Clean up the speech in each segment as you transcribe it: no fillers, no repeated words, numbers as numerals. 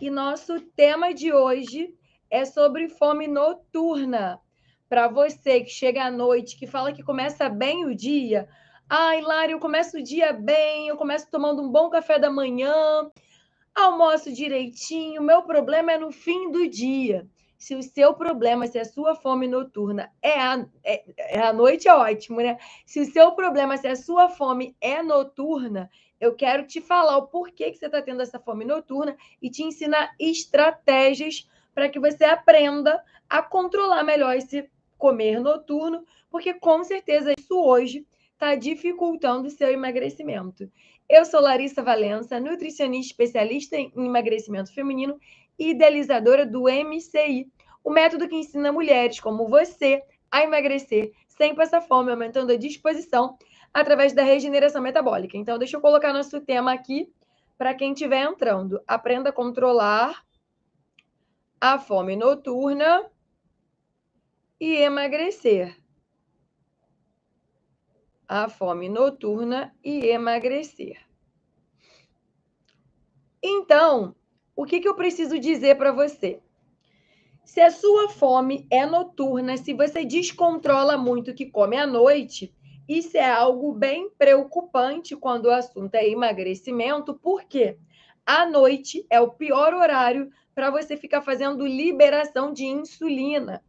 E nosso tema de hoje é sobre fome noturna. Para você que chega à noite, que fala que começa bem o dia. Ai, Lari, eu começo o dia bem, eu começo tomando um bom café da manhã, almoço direitinho. Meu problema é no fim do dia. Se o seu problema, se a sua fome noturna é à noite, é ótimo, né? Se o seu problema, se a sua fome é noturna, eu quero te falar o porquê que você está tendo essa fome noturna e te ensinar estratégias para que você aprenda a controlar melhor esse comer noturno, porque com certeza isso hoje está dificultando o seu emagrecimento. Eu sou Larissa Valença, nutricionista especialista em emagrecimento feminino e idealizadora do MCI, o método que ensina mulheres como você a emagrecer sem passar fome, aumentando a disposição através da regeneração metabólica. Então, deixa eu colocar nosso tema aqui para quem estiver entrando. Aprenda a controlar a fome noturna e emagrecer. A fome noturna e emagrecer. Então, o que eu preciso dizer para você? Se a sua fome é noturna, se você descontrola muito o que come à noite, isso é algo bem preocupante quando o assunto é emagrecimento, porque à noite é o pior horário para você ficar fazendo liberação de insulina.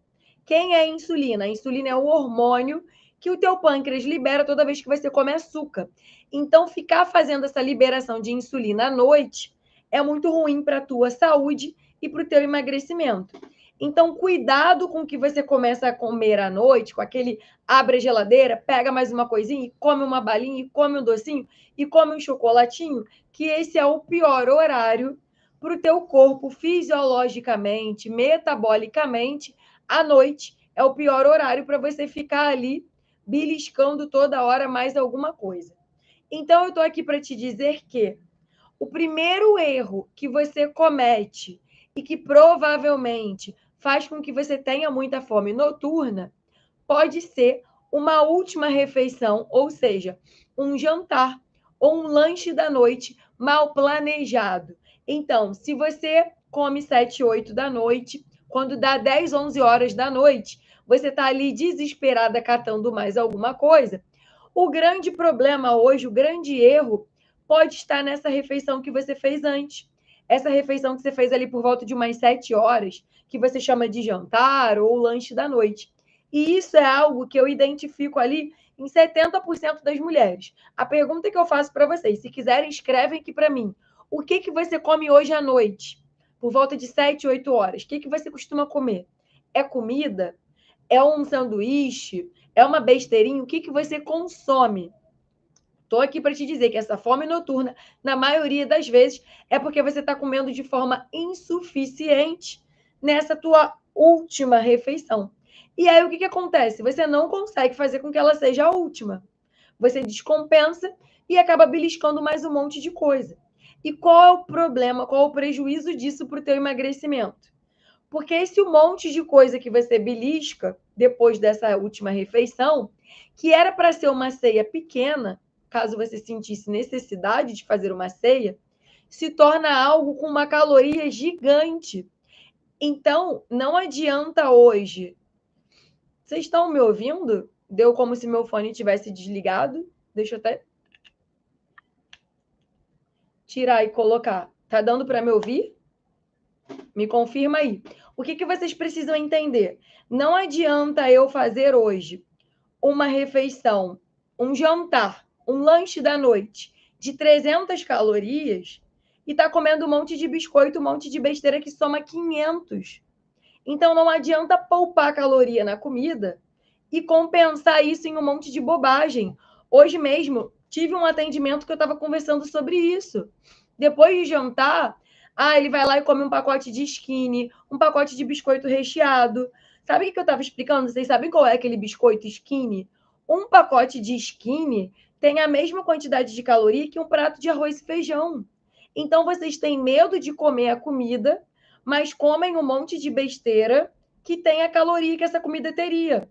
Quem é insulina? A insulina é o hormônio que o teu pâncreas libera toda vez que você come açúcar. Então, ficar fazendo essa liberação de insulina à noite é muito ruim para a tua saúde e para o teu emagrecimento. Então, cuidado com o que você começa a comer à noite, com aquele abre a geladeira, pega mais uma coisinha, e come uma balinha, e come um docinho, e come um chocolatinho, que esse é o pior horário para o teu corpo fisiologicamente, metabolicamente. À noite é o pior horário para você ficar ali beliscando toda hora mais alguma coisa. Então, eu estou aqui para te dizer que o primeiro erro que você comete e que provavelmente faz com que você tenha muita fome noturna pode ser uma última refeição, ou seja, um jantar ou um lanche da noite mal planejado. Então, se você come 7, 8 da noite, quando dá 10, 11 horas da noite, você está ali desesperada catando mais alguma coisa. O grande problema hoje, o grande erro, pode estar nessa refeição que você fez antes. Essa refeição que você fez ali por volta de umas 7 horas, que você chama de jantar ou lanche da noite. E isso é algo que eu identifico ali em 70% das mulheres. A pergunta que eu faço para vocês, se quiserem, escrevem aqui para mim. O que você come hoje à noite? Por volta de 7, 8 horas. O que você costuma comer? É comida? É um sanduíche? É uma besteirinha? O que você consome? Estou aqui para te dizer que essa fome noturna, na maioria das vezes, é porque você está comendo de forma insuficiente nessa tua última refeição. E aí, o que acontece? Você não consegue fazer com que ela seja a última. Você descompensa e acaba beliscando mais um monte de coisa. E qual é o problema, qual é o prejuízo disso para o teu emagrecimento? Porque esse monte de coisa que você belisca depois dessa última refeição, que era para ser uma ceia pequena, caso você sentisse necessidade de fazer uma ceia, se torna algo com uma caloria gigante. Então, não adianta hoje. Vocês estão me ouvindo? Deu como se meu fone tivesse desligado. Deixa eu até tirar e colocar. Tá dando para me ouvir? Me confirma aí. O que vocês precisam entender? Não adianta eu fazer hoje uma refeição, um jantar, um lanche da noite de 300 calorias e tá comendo um monte de biscoito, um monte de besteira que soma 500. Então não adianta poupar caloria na comida e compensar isso em um monte de bobagem. Hoje mesmo tive um atendimento que eu estava conversando sobre isso. Depois de jantar, ele vai lá e come um pacote de skinny, um pacote de biscoito recheado. Sabe o que eu estava explicando? Vocês sabem qual é aquele biscoito skinny? Um pacote de skinny tem a mesma quantidade de caloria que um prato de arroz e feijão. Então, vocês têm medo de comer a comida, mas comem um monte de besteira que tem a caloria que essa comida teria.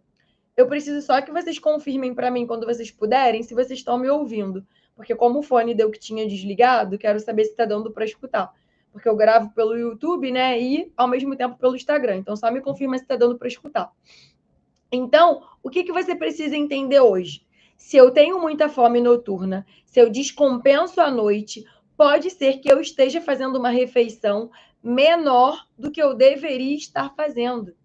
Eu preciso só que vocês confirmem para mim quando vocês puderem, se vocês estão me ouvindo. Porque como o fone deu que tinha desligado, quero saber se está dando para escutar. porque eu gravo pelo YouTube, né? E ao mesmo tempo pelo Instagram. Então, só me confirma se está dando para escutar. Então, o que você precisa entender hoje? Se eu tenho muita fome noturna, se eu descompenso à noite, pode ser que eu esteja fazendo uma refeição menor do que eu deveria estar fazendo.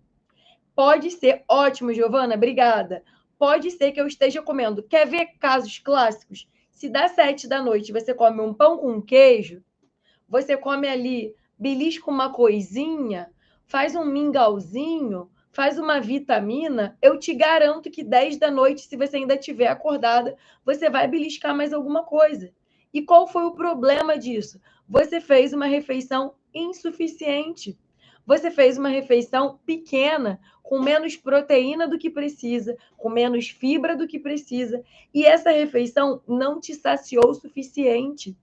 Pode ser, ótimo, Giovana, obrigada. Pode ser que eu esteja comendo. Quer ver casos clássicos? Se dá 7 da noite, você come um pão com queijo, você come ali, belisca uma coisinha, faz um mingauzinho, faz uma vitamina, eu te garanto que 10 da noite, se você ainda estiver acordada, você vai beliscar mais alguma coisa. E qual foi o problema disso? Você fez uma refeição insuficiente. Você fez uma refeição pequena, com menos proteína do que precisa, com menos fibra do que precisa, e essa refeição não te saciou o suficiente.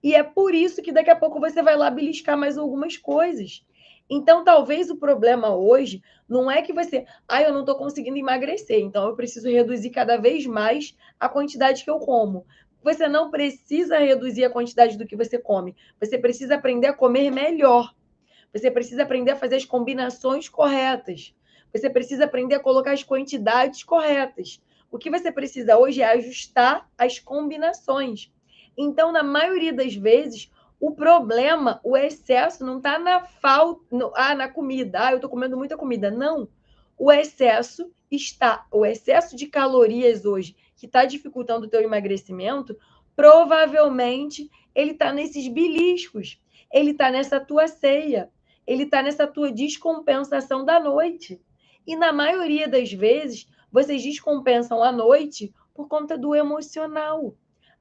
E é por isso que daqui a pouco você vai lá beliscar mais algumas coisas. Então, talvez o problema hoje não é que você, eu não estou conseguindo emagrecer, então eu preciso reduzir cada vez mais a quantidade que eu como. Você não precisa reduzir a quantidade do que você come. Você precisa aprender a comer melhor. Você precisa aprender a fazer as combinações corretas. Você precisa aprender a colocar as quantidades corretas. O que você precisa hoje é ajustar as combinações. Então, na maioria das vezes, o problema, o excesso, não está na falta, na comida. Eu estou comendo muita comida. Não. O excesso de calorias hoje, que está dificultando o teu emagrecimento, provavelmente ele está nesses beliscos. Ele está nessa tua ceia. Ele está nessa tua descompensação da noite. E na maioria das vezes, vocês descompensam à noite por conta do emocional.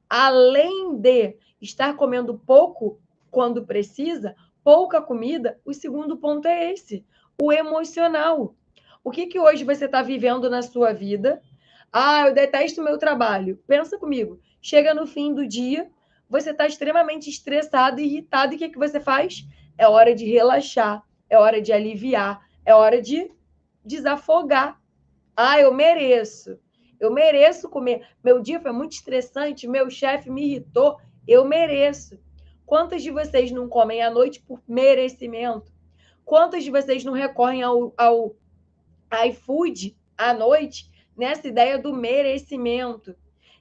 Além de estar comendo pouco quando precisa, pouca comida, o segundo ponto é esse, o emocional. O que hoje você está vivendo na sua vida? Eu detesto o meu trabalho. Pensa comigo. Chega no fim do dia, você está extremamente estressado e irritado, e o que você faz? É hora de relaxar, é hora de aliviar, é hora de desafogar. Eu mereço. Eu mereço comer. Meu dia foi muito estressante, meu chefe me irritou. Eu mereço. Quantas de vocês não comem à noite por merecimento? Quantas de vocês não recorrem ao iFood à noite nessa ideia do merecimento?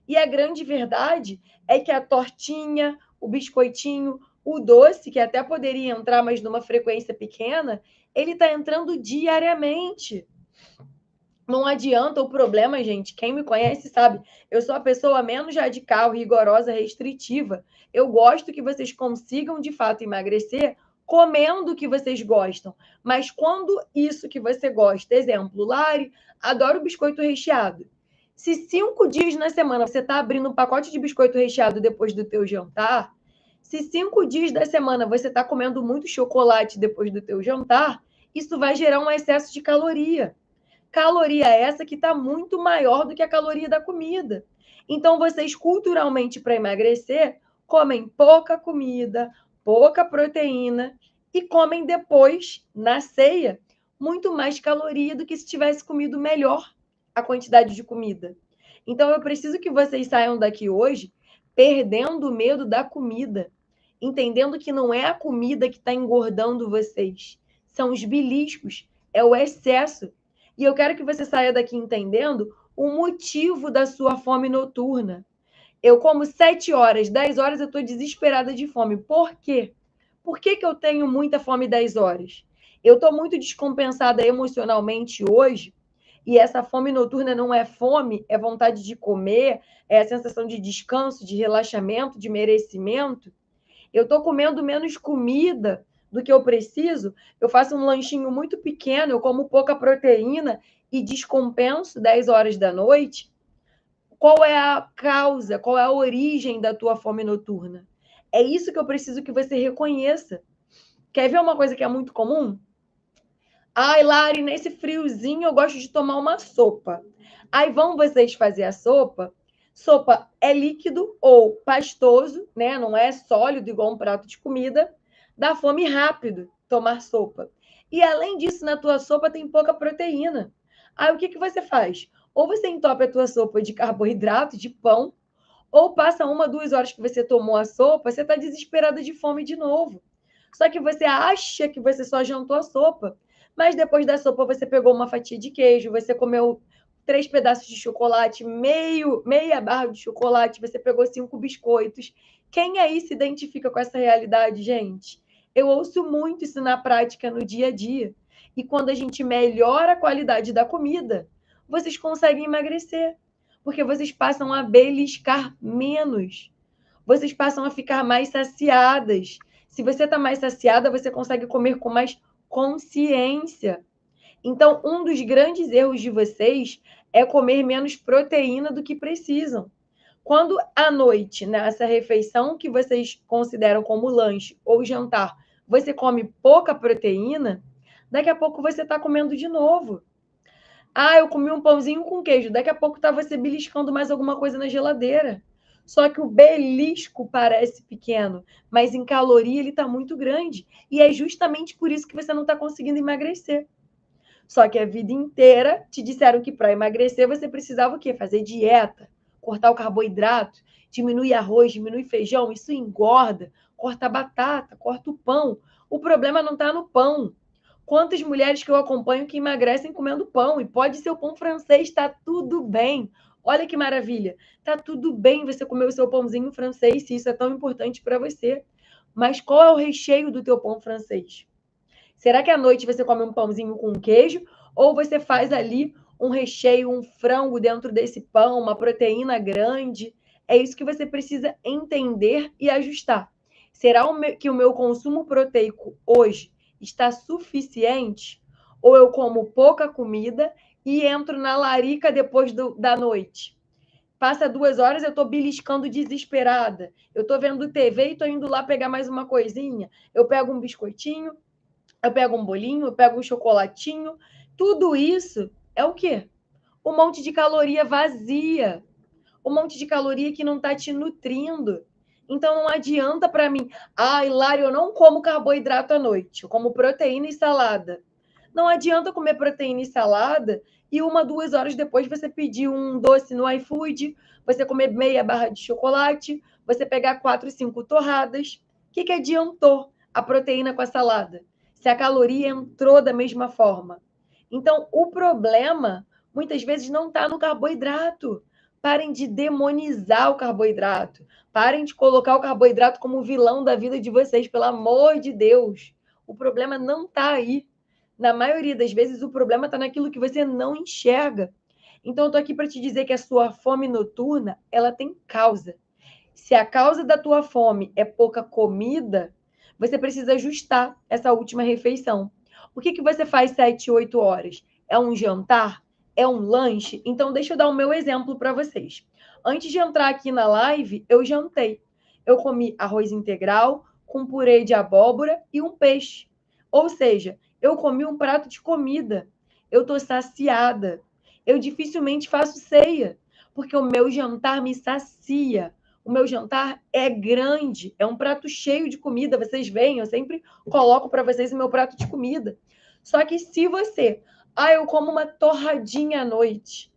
E a grande verdade é que a tortinha, o biscoitinho, o doce, que até poderia entrar, mas numa frequência pequena, ele está entrando diariamente. Não adianta o problema, gente. Quem me conhece sabe, eu sou a pessoa menos radical, rigorosa, restritiva. Eu gosto que vocês consigam, de fato, emagrecer comendo o que vocês gostam. Mas quando isso que você gosta, exemplo, Lari, adoro biscoito recheado. Se 5 dias na semana você está abrindo um pacote de biscoito recheado depois do teu jantar, se 5 dias da semana você está comendo muito chocolate depois do teu jantar, isso vai gerar um excesso de caloria. Caloria essa que está muito maior do que a caloria da comida. Então, vocês, culturalmente, para emagrecer, comem pouca comida, pouca proteína e comem depois, na ceia, muito mais caloria do que se tivesse comido melhor a quantidade de comida. Então, eu preciso que vocês saiam daqui hoje perdendo o medo da comida, entendendo que não é a comida que está engordando vocês, são os beliscos, é o excesso. E eu quero que você saia daqui entendendo o motivo da sua fome noturna. Eu como 7 horas, 10 horas eu estou desesperada de fome. Por quê? Por que eu tenho muita fome 10 horas? Eu estou muito descompensada emocionalmente hoje, e essa fome noturna não é fome, é vontade de comer, é a sensação de descanso, de relaxamento, de merecimento. Eu estou comendo menos comida do que eu preciso, eu faço um lanchinho muito pequeno, eu como pouca proteína e descompenso 10 horas da noite. Qual é a causa, qual é a origem da tua fome noturna? É isso que eu preciso que você reconheça. Quer ver uma coisa que é muito comum? Lari, nesse friozinho eu gosto de tomar uma sopa. Aí vão vocês fazer a sopa. Sopa é líquido ou pastoso, né? Não é sólido igual um prato de comida. Dá fome rápido tomar sopa. E além disso, na tua sopa tem pouca proteína. Aí o que você faz? Ou você entope a tua sopa de carboidrato, de pão, ou passa 1, 2 horas que você tomou a sopa, você está desesperada de fome de novo. Só que você acha que você só jantou a sopa, mas depois da sopa você pegou uma fatia de queijo, você comeu 3 pedaços de chocolate, meia barra de chocolate, você pegou 5 biscoitos. Quem aí se identifica com essa realidade, gente? Eu ouço muito isso na prática, no dia a dia. E quando a gente melhora a qualidade da comida, vocês conseguem emagrecer, porque vocês passam a beliscar menos, vocês passam a ficar mais saciadas. Se você está mais saciada, você consegue comer com mais consciência. Então, um dos grandes erros de vocês é comer menos proteína do que precisam. Quando à noite, nessa refeição que vocês consideram como lanche ou jantar, você come pouca proteína, daqui a pouco você está comendo de novo. Ah, eu comi um pãozinho com queijo. Daqui a pouco está você beliscando mais alguma coisa na geladeira. Só que o belisco parece pequeno, mas em caloria ele está muito grande. E é justamente por isso que você não está conseguindo emagrecer. Só que a vida inteira te disseram que para emagrecer você precisava o quê? Fazer dieta, cortar o carboidrato, diminuir arroz, diminuir feijão, isso engorda, corta a batata, corta o pão. O problema não está no pão. Quantas mulheres que eu acompanho que emagrecem comendo pão, e pode ser o pão francês, está tudo bem. Olha que maravilha. Está tudo bem você comer o seu pãozinho francês, se isso é tão importante para você. Mas qual é o recheio do teu pão francês? Será que à noite você come um pãozinho com queijo? Ou você faz ali um recheio, um frango dentro desse pão, uma proteína grande? É isso que você precisa entender e ajustar. Será que o meu consumo proteico hoje está suficiente? Ou eu como pouca comida e entro na larica depois da noite? Passa 2 horas, eu estou beliscando desesperada. Eu estou vendo TV e estou indo lá pegar mais uma coisinha. Eu pego um biscoitinho, eu pego um bolinho, eu pego um chocolatinho. Tudo isso é o quê? Um monte de caloria vazia. Um monte de caloria que não está te nutrindo. Então não adianta para mim. Ah, Hilário, eu não como carboidrato à noite. Eu como proteína e salada. Não adianta comer proteína e salada e 1, 2 horas depois você pedir um doce no iFood, você comer meia barra de chocolate, você pegar 4, 5 torradas. O que adiantou a proteína com a salada? Se a caloria entrou da mesma forma. Então, o problema muitas vezes não está no carboidrato. Parem de demonizar o carboidrato. Parem de colocar o carboidrato como o vilão da vida de vocês, pelo amor de Deus. O problema não está aí. Na maioria das vezes, o problema está naquilo que você não enxerga. Então, eu estou aqui para te dizer que a sua fome noturna, ela tem causa. Se a causa da tua fome é pouca comida, você precisa ajustar essa última refeição. O que você faz 7, 8 horas? É um jantar? É um lanche? Então, deixa eu dar o meu exemplo para vocês. Antes de entrar aqui na live, eu jantei. Eu comi arroz integral com purê de abóbora e um peixe. Ou seja, eu comi um prato de comida. Eu estou saciada. Eu dificilmente faço ceia, porque o meu jantar me sacia. O meu jantar é grande, é um prato cheio de comida. Vocês veem, eu sempre coloco para vocês o meu prato de comida. Só que se você, eu como uma torradinha à noite.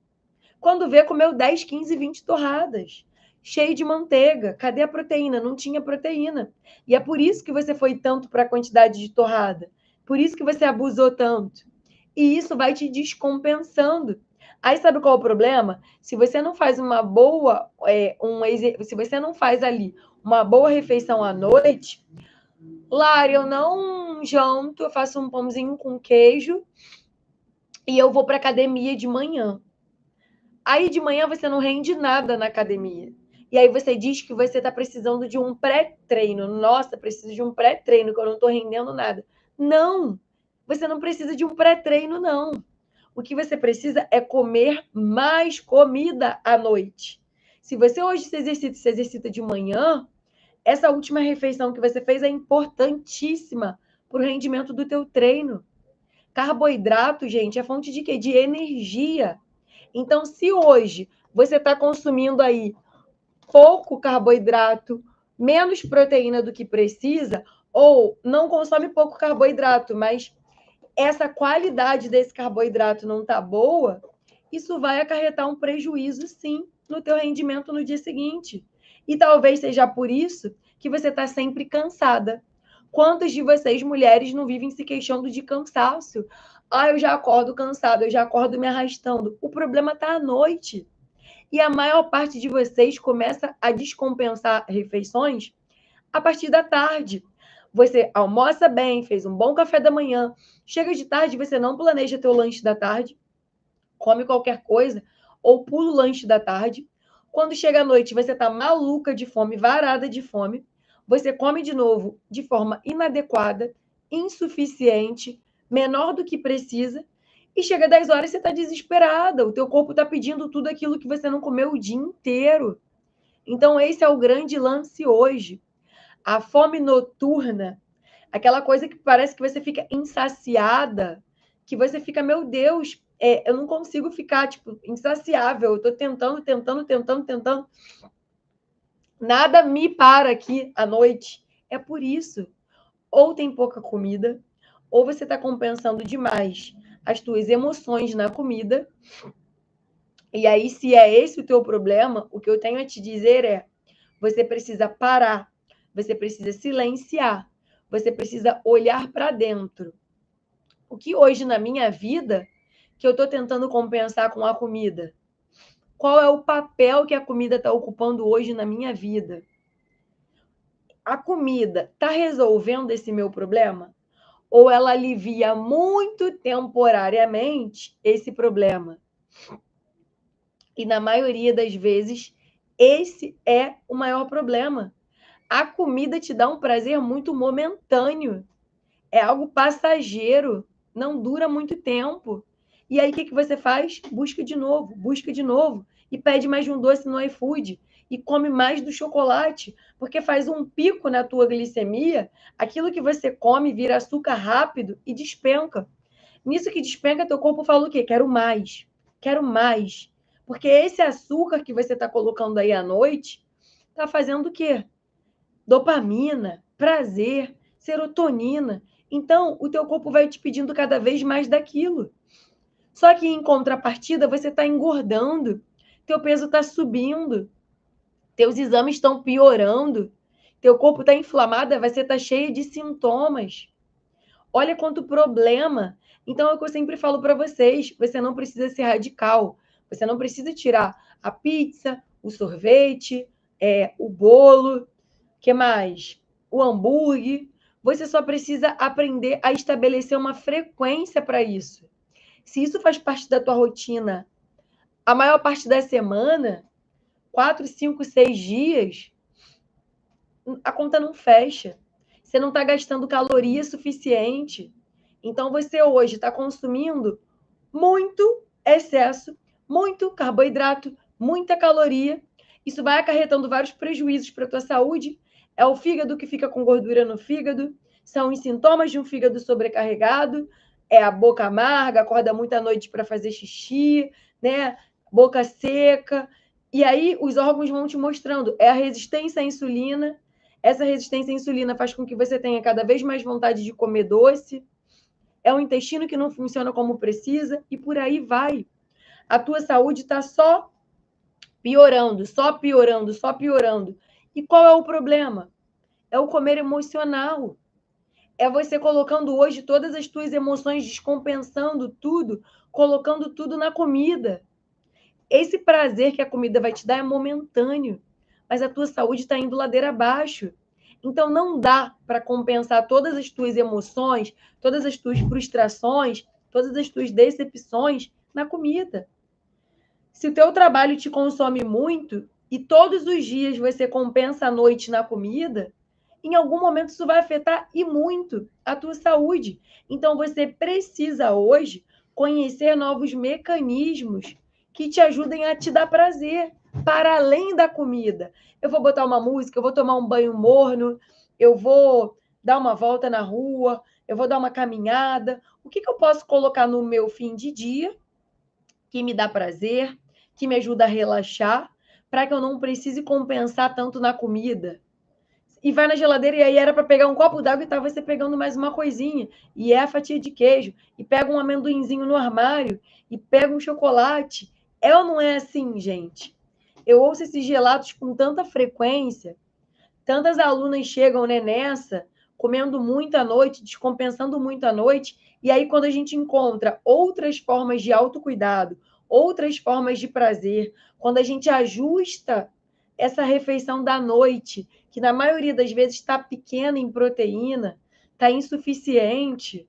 Quando vê, comeu 10, 15, 20 torradas, cheio de manteiga. Cadê a proteína? Não tinha proteína. E é por isso que você foi tanto para a quantidade de torrada. Por isso que você abusou tanto. E isso vai te descompensando. Aí sabe qual é o problema? Se você não faz uma boa, se você não faz ali uma boa refeição à noite, Lara, eu não janto, eu faço um pãozinho com queijo e eu vou para academia de manhã. Aí de manhã você não rende nada na academia. E aí você diz que você está precisando de um pré-treino. Nossa, preciso de um pré-treino, que eu não estou rendendo nada. Não! Você não precisa de um pré-treino, não. O que você precisa é comer mais comida à noite. Se você hoje se exercita de manhã, essa última refeição que você fez é importantíssima para o rendimento do teu treino. Carboidrato, gente, é fonte de quê? De energia. Então, se hoje você está consumindo aí pouco carboidrato, menos proteína do que precisa, ou não consome pouco carboidrato, mas essa qualidade desse carboidrato não está boa, isso vai acarretar um prejuízo, sim, no teu rendimento no dia seguinte. E talvez seja por isso que você está sempre cansada. Quantas de vocês, mulheres, não vivem se queixando de cansaço? Ah, eu já acordo cansada, eu já acordo me arrastando. O problema está à noite. E a maior parte de vocês começa a descompensar refeições a partir da tarde. Você almoça bem, fez um bom café da manhã, chega de tarde, você não planeja teu lanche da tarde, come qualquer coisa ou pula o lanche da tarde. Quando chega à noite, você está maluca de fome, varada de fome. Você come de novo de forma inadequada, insuficiente, menor do que precisa. E chega 10 horas, você está desesperada. O teu corpo está pedindo tudo aquilo que você não comeu o dia inteiro. Então, esse é o grande lance hoje. A fome noturna, aquela coisa que parece que você fica insaciada, que você fica, meu Deus, eu não consigo ficar, tipo, insaciável. Eu estou tentando. Nada me para aqui à noite. É por isso. Ou tem pouca comida, ou você está compensando demais as tuas emoções na comida. E aí, se é esse o teu problema, o que eu tenho a te dizer é: você precisa parar, você precisa silenciar, você precisa olhar para dentro. O que hoje na minha vida que eu estou tentando compensar com a comida? Qual é o papel que a comida está ocupando hoje na minha vida? A comida está resolvendo esse meu problema? Ou ela alivia muito temporariamente esse problema? E na maioria das vezes, esse é o maior problema. A comida te dá um prazer muito momentâneo. É algo passageiro, não dura muito tempo. E aí, o que você faz? Busca de novo, e pede mais de um doce no iFood, e come mais do chocolate, porque faz um pico na tua glicemia, aquilo que você come vira açúcar rápido e despenca. Nisso que despenca, teu corpo fala o quê? Quero mais, quero mais. Porque esse açúcar que você está colocando aí à noite, está fazendo o quê? Dopamina, prazer, serotonina. Então, o teu corpo vai te pedindo cada vez mais daquilo. Só que, em contrapartida, você está engordando, teu peso está subindo, teus exames estão piorando, teu corpo está inflamado, você está cheio de sintomas. Olha quanto problema. Então, é o que eu sempre falo para vocês, você não precisa ser radical, você não precisa tirar a pizza, o sorvete, o bolo, que mais? O hambúrguer. Você só precisa aprender a estabelecer uma frequência para isso. Se isso faz parte da tua rotina, a maior parte da semana, 4, 5, 6 dias, a conta não fecha. Você não está gastando caloria suficiente. Então, você hoje está consumindo muito excesso, muito carboidrato, muita caloria. Isso vai acarretando vários prejuízos para a tua saúde. É o fígado que fica com gordura no fígado, são os sintomas de um fígado sobrecarregado, é a boca amarga, acorda muito à noite para fazer xixi, né? Boca seca. E aí os órgãos vão te mostrando, é a resistência à insulina. Essa resistência à insulina faz com que você tenha cada vez mais vontade de comer doce. É o intestino que não funciona como precisa e por aí vai. A tua saúde está só piorando, só piorando, só piorando. E qual é o problema? É o comer emocional. É você colocando hoje todas as tuas emoções, descompensando tudo, colocando tudo na comida. Esse prazer que a comida vai te dar é momentâneo, mas a tua saúde está indo ladeira abaixo. Então, não dá para compensar todas as tuas emoções, todas as tuas frustrações, todas as tuas decepções na comida. Se o teu trabalho te consome muito e todos os dias você compensa a noite na comida, em algum momento isso vai afetar e muito a tua saúde. Então, você precisa hoje conhecer novos mecanismos que te ajudem a te dar prazer para além da comida. Eu vou botar uma música, eu vou tomar um banho morno, eu vou dar uma volta na rua, eu vou dar uma caminhada. O que eu posso colocar no meu fim de dia que me dá prazer, que me ajuda a relaxar, para que eu não precise compensar tanto na comida? E vai na geladeira e aí era para pegar um copo d'água e tá você pegando mais uma coisinha. E é a fatia de queijo. E pega um amendoinzinho no armário. E pega um chocolate. É ou não é assim, gente? Eu ouço esses relatos com tanta frequência. Tantas alunas chegam, né, nessa, comendo muito à noite, descompensando muito à noite, e aí quando a gente encontra outras formas de autocuidado, outras formas de prazer, quando a gente ajusta essa refeição da noite, que na maioria das vezes está pequena em proteína, está insuficiente,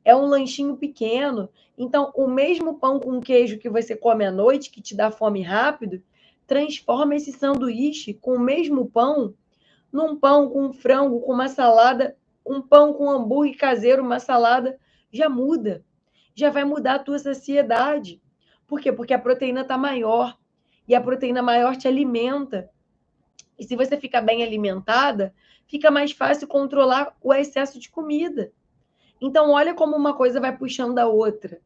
é um lanchinho pequeno. Então, o mesmo pão com queijo que você come à noite, que te dá fome rápido, transforma esse sanduíche com o mesmo pão num pão com frango, com uma salada, um pão com hambúrguer caseiro, uma salada, já muda. Já vai mudar a tua saciedade. Por quê? Porque a proteína está maior. E a proteína maior te alimenta. E se você fica bem alimentada, fica mais fácil controlar o excesso de comida. Então, olha como uma coisa vai puxando a outra.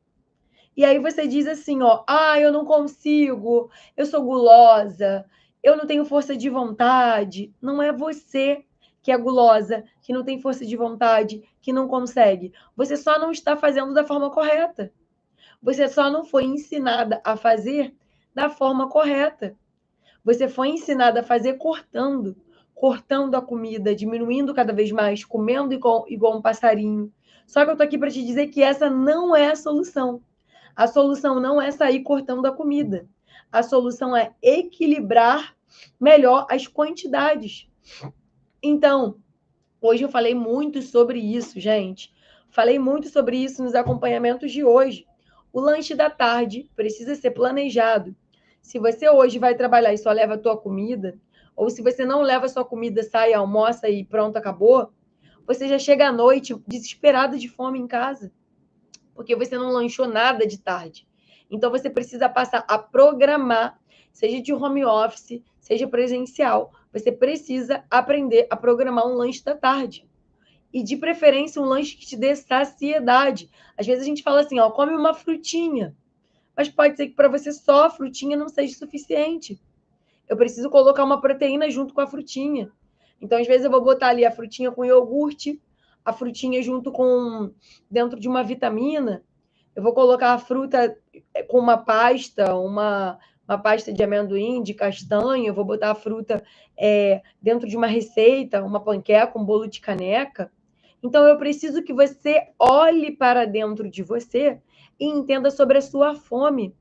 E aí você diz assim, ó, eu não consigo, eu sou gulosa, eu não tenho força de vontade. Não é você que é gulosa, que não tem força de vontade, que não consegue. Você só não está fazendo da forma correta. Você só não foi ensinada a fazer da forma correta. Você foi ensinada a fazer cortando a comida, diminuindo cada vez mais, comendo igual um passarinho. Só que eu tô aqui para te dizer que essa não é a solução. A solução não é sair cortando a comida. A solução é equilibrar melhor as quantidades. Então, hoje eu falei muito sobre isso, gente. Falei muito sobre isso nos acompanhamentos de hoje. O lanche da tarde precisa ser planejado. Se você hoje vai trabalhar e só leva a tua comida, ou se você não leva a sua comida, sai, almoça e pronto, acabou, você já chega à noite desesperado de fome em casa, porque você não lanchou nada de tarde. Então você precisa passar a programar, seja de home office, seja presencial. Você precisa aprender a programar um lanche da tarde. E de preferência um lanche que te dê saciedade. Às vezes a gente fala assim, ó, come uma frutinha. Mas pode ser que para você só a frutinha não seja suficiente. Eu preciso colocar uma proteína junto com a frutinha. Então, às vezes, eu vou botar ali a frutinha com iogurte, a frutinha junto com dentro de uma vitamina. Eu vou colocar a fruta com uma pasta, uma pasta de amendoim, de castanha. Eu vou botar a fruta dentro de uma receita, uma panqueca, um bolo de caneca. Então, eu preciso que você olhe para dentro de você e entenda sobre a sua fome,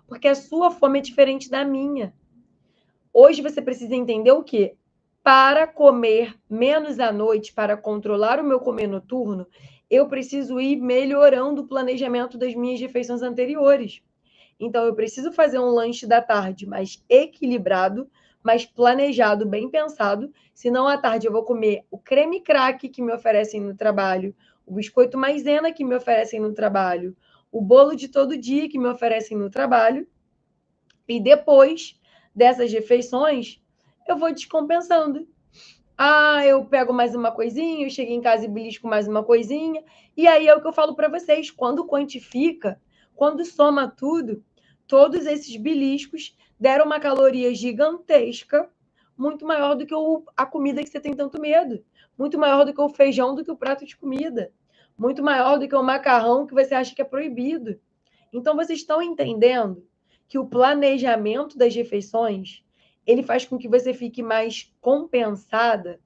porque a sua fome é diferente da minha. Hoje você precisa entender o quê? Para comer menos à noite, para controlar o meu comer noturno, eu preciso ir melhorando o planejamento das minhas refeições anteriores. Então, eu preciso fazer um lanche da tarde mais equilibrado, mais planejado, bem pensado. Senão, à tarde, eu vou comer o creme crack que me oferecem no trabalho, o biscoito maisena que me oferecem no trabalho, o bolo de todo dia que me oferecem no trabalho. E depois dessas refeições, eu vou descompensando. Eu pego mais uma coisinha, eu chego em casa e belisco mais uma coisinha. E aí é o que eu falo para vocês, quando quantifica, quando soma tudo, todos esses beliscos deram uma caloria gigantesca, muito maior do que a comida que você tem tanto medo, muito maior do que o feijão, do que o prato de comida, muito maior do que o macarrão que você acha que é proibido. Então, vocês estão entendendo que o planejamento das refeições ele faz com que você fique mais compensada.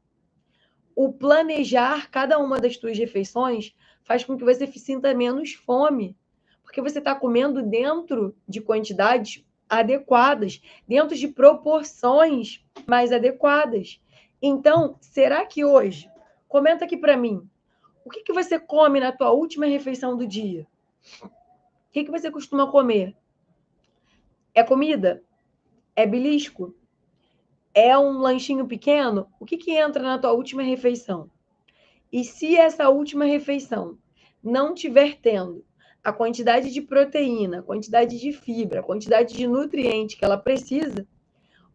O planejar cada uma das suas refeições faz com que você sinta menos fome, porque você está comendo dentro de quantidades adequadas, dentro de proporções mais adequadas. Então, será que hoje, comenta aqui para mim, o que você come na tua última refeição do dia? O que você costuma comer? É comida? É belisco? É um lanchinho pequeno? O que entra na tua última refeição? E se essa última refeição não tiver tendo a quantidade de proteína, a quantidade de fibra, a quantidade de nutriente que ela precisa,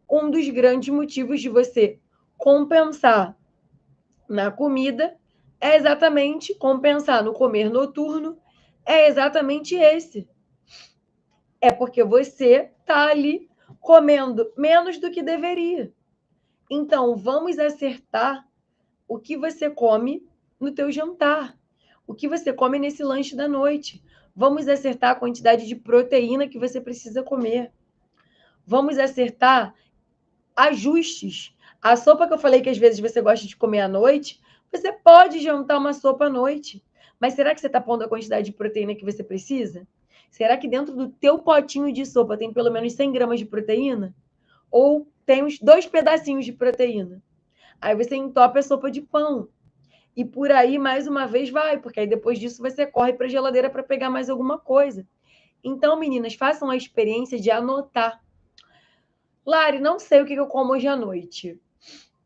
um dos grandes motivos de você compensar na comida é exatamente compensar no comer noturno, é exatamente esse. É porque você está ali comendo menos do que deveria. Então, vamos acertar o que você come no teu jantar, o que você come nesse lanche da noite. Vamos acertar a quantidade de proteína que você precisa comer. Vamos acertar ajustes. A sopa que eu falei que às vezes você gosta de comer à noite, Você pode jantar uma sopa à noite, mas será que você está pondo a quantidade de proteína que você precisa? Será que dentro do teu potinho de sopa tem pelo menos 100 gramas de proteína? Ou tem uns 2 pedacinhos de proteína? Aí você entope a sopa de pão. E por aí, mais uma vez, vai, porque aí depois disso você corre para a geladeira para pegar mais alguma coisa. Então, meninas, façam a experiência de anotar. Lari, não sei o que eu como hoje à noite.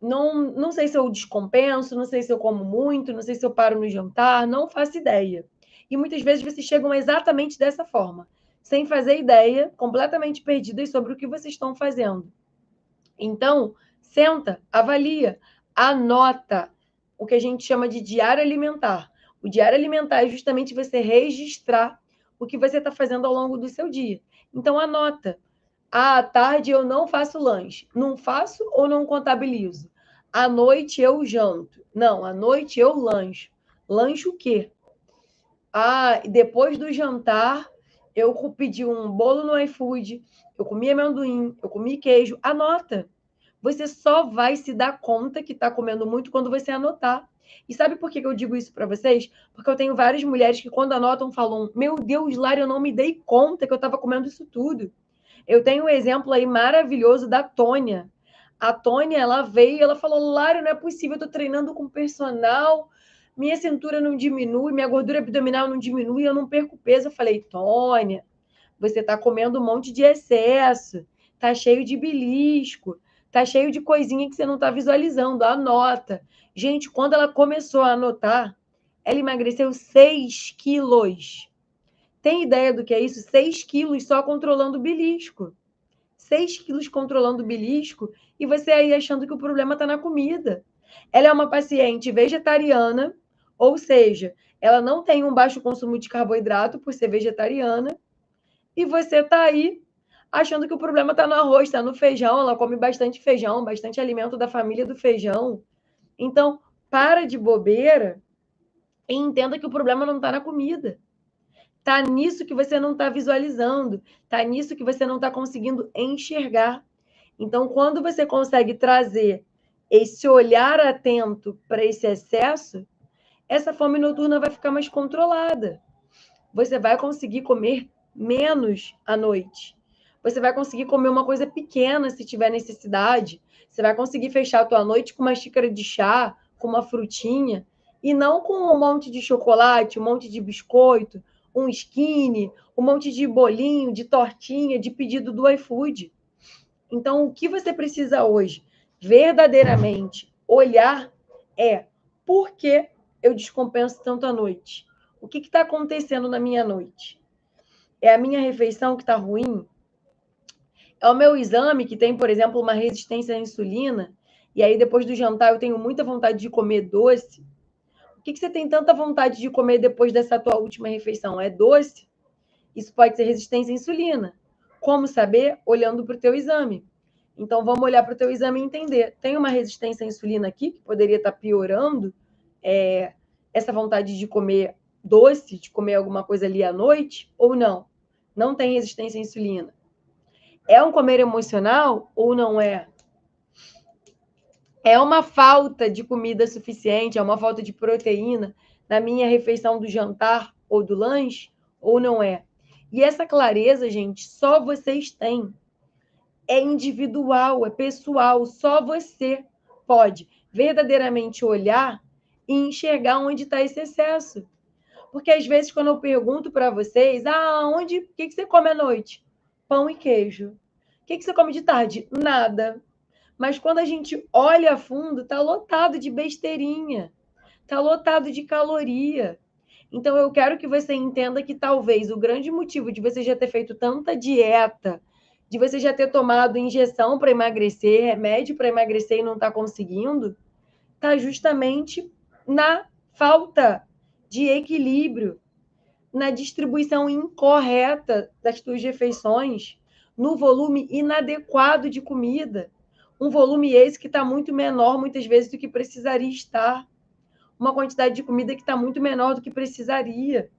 Não sei se eu descompenso, não sei se eu como muito, não sei se eu paro no jantar, não faço ideia. E muitas vezes vocês chegam exatamente dessa forma, sem fazer ideia, completamente perdidas sobre o que vocês estão fazendo. Então, senta, avalia, anota o que a gente chama de diário alimentar. O diário alimentar é justamente você registrar o que você está fazendo ao longo do seu dia. Então, anota. À tarde eu não faço lanche. Não faço ou não contabilizo? À noite eu janto. Não, à noite eu lancho. Lancho o quê? Depois do jantar, eu pedi um bolo no iFood, eu comi amendoim, eu comi queijo. Anota. Você só vai se dar conta que está comendo muito quando você anotar. E sabe por que eu digo isso para vocês? Porque eu tenho várias mulheres que, quando anotam, falam: Meu Deus, Lara, eu não me dei conta que eu estava comendo isso tudo. Eu tenho um exemplo aí maravilhoso da Tônia. A Tônia, ela veio e ela falou: Lara, não é possível, eu tô treinando com personal, minha cintura não diminui, minha gordura abdominal não diminui, eu não perco peso. Eu falei: Tônia, você tá comendo um monte de excesso, tá cheio de belisco, tá cheio de coisinha que você não tá visualizando, anota. Gente, quando ela começou a anotar, ela emagreceu 6 quilos. Tem ideia do que é isso? 6 quilos só controlando o belisco. 6 quilos controlando o belisco e você aí achando que o problema está na comida. Ela é uma paciente vegetariana, ou seja, ela não tem um baixo consumo de carboidrato por ser vegetariana, e você está aí achando que o problema está no arroz, está no feijão. Ela come bastante feijão, bastante alimento da família do feijão. Então, para de bobeira e entenda que o problema não está na comida. Está nisso que você não está visualizando, está nisso que você não está conseguindo enxergar. Então, quando você consegue trazer esse olhar atento para esse excesso, essa fome noturna vai ficar mais controlada. Você vai conseguir comer menos à noite. Você vai conseguir comer uma coisa pequena se tiver necessidade. Você vai conseguir fechar a tua noite com uma xícara de chá, com uma frutinha, e não com um monte de chocolate, um monte de biscoito, um skinny, um monte de bolinho, de tortinha, de pedido do iFood. Então, o que você precisa hoje, verdadeiramente, olhar é: por que eu descompenso tanto à noite? O que está acontecendo na minha noite? É a minha refeição que está ruim? É o meu exame que tem, por exemplo, uma resistência à insulina, e aí depois do jantar eu tenho muita vontade de comer doce? O que você tem tanta vontade de comer depois dessa tua última refeição? É doce? Isso pode ser resistência à insulina. Como saber? Olhando para o teu exame. Então, vamos olhar para o teu exame e entender. Tem uma resistência à insulina aqui, que poderia estar piorando essa vontade de comer doce, de comer alguma coisa ali à noite, ou não? Não tem resistência à insulina. É um comer emocional ou não é? É uma falta de comida suficiente, é uma falta de proteína na minha refeição do jantar ou do lanche, ou não é? E essa clareza, gente, só vocês têm. É individual, é pessoal, só você pode verdadeiramente olhar e enxergar onde está esse excesso. Porque às vezes, quando eu pergunto para vocês, o que você come à noite? Pão e queijo. O que você come de tarde? Nada. Mas quando a gente olha a fundo, está lotado de besteirinha, está lotado de caloria. Então, eu quero que você entenda que talvez o grande motivo de você já ter feito tanta dieta, de você já ter tomado injeção para emagrecer, remédio para emagrecer e não está conseguindo, está justamente na falta de equilíbrio, na distribuição incorreta das tuas refeições, no volume inadequado de comida. Um volume esse que está muito menor, muitas vezes, do que precisaria estar. Uma quantidade de comida que está muito menor do que precisaria.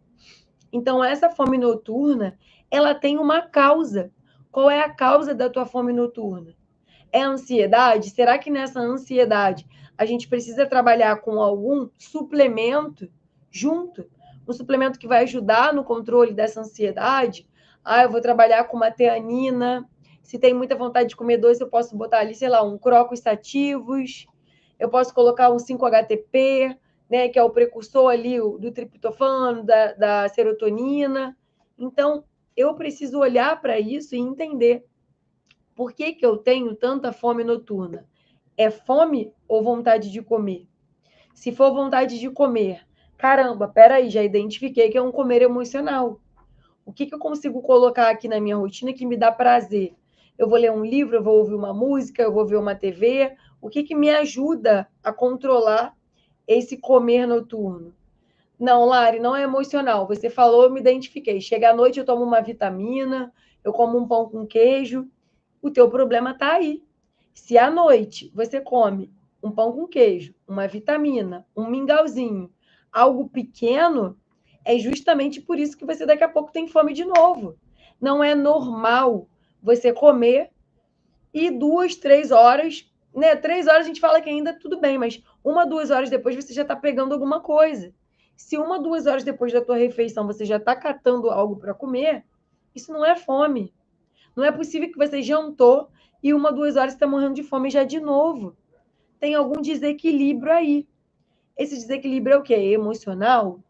Então, essa fome noturna, ela tem uma causa. Qual é a causa da tua fome noturna? É ansiedade? Será que nessa ansiedade a gente precisa trabalhar com algum suplemento junto? Um suplemento que vai ajudar no controle dessa ansiedade? Ah, eu vou trabalhar com uma teanina. Se tem muita vontade de comer doce, eu posso botar ali, sei lá, um Crocus sativos. Eu posso colocar um 5-HTP, né, que é o precursor ali do triptofano, da serotonina. Então, eu preciso olhar para isso e entender por que eu tenho tanta fome noturna. É fome ou vontade de comer? Se for vontade de comer, caramba, peraí, já identifiquei que é um comer emocional. O que eu consigo colocar aqui na minha rotina que me dá prazer? Eu vou ler um livro, eu vou ouvir uma música, eu vou ver uma TV. O que me ajuda a controlar esse comer noturno? Não, Lari, não é emocional. Você falou, eu me identifiquei. Chega à noite, eu tomo uma vitamina, eu como um pão com queijo. O teu problema está aí. Se à noite você come um pão com queijo, uma vitamina, um mingauzinho, algo pequeno, é justamente por isso que você daqui a pouco tem fome de novo. Não é normal você comer e 2, 3 horas, né? 3 horas a gente fala que ainda tudo bem, mas 1, 2 horas depois você já está pegando alguma coisa. Se 1, 2 horas depois da tua refeição você já está catando algo para comer, isso não é fome. Não é possível que você jantou e 1, 2 horas está morrendo de fome já de novo. Tem algum desequilíbrio aí. Esse desequilíbrio é o quê? Emocional?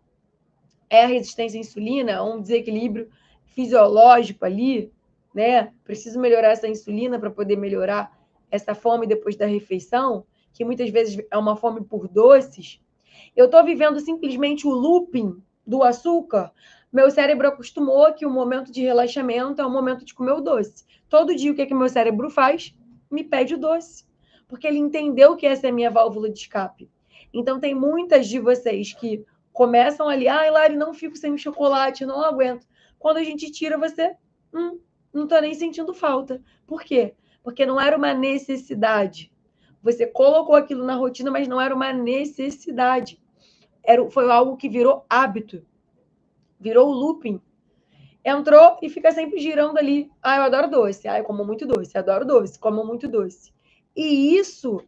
É a resistência à insulina? É um desequilíbrio fisiológico ali, né? Preciso melhorar essa insulina para poder melhorar essa fome depois da refeição, que muitas vezes é uma fome por doces. Eu estou vivendo simplesmente o looping do açúcar. Meu cérebro acostumou que o momento de relaxamento é o momento de comer o doce. Todo dia, o que meu cérebro faz? Me pede o doce. Porque ele entendeu que essa é a minha válvula de escape. Então, tem muitas de vocês que começam ali, Lari, não fico sem o chocolate, não aguento. Quando a gente tira, você, não estou nem sentindo falta. Por quê? Porque não era uma necessidade. Você colocou aquilo na rotina, mas não era uma necessidade. Foi algo que virou hábito. Virou looping. Entrou e fica sempre girando ali. Eu adoro doce. Eu como muito doce. Adoro doce. Como muito doce. E isso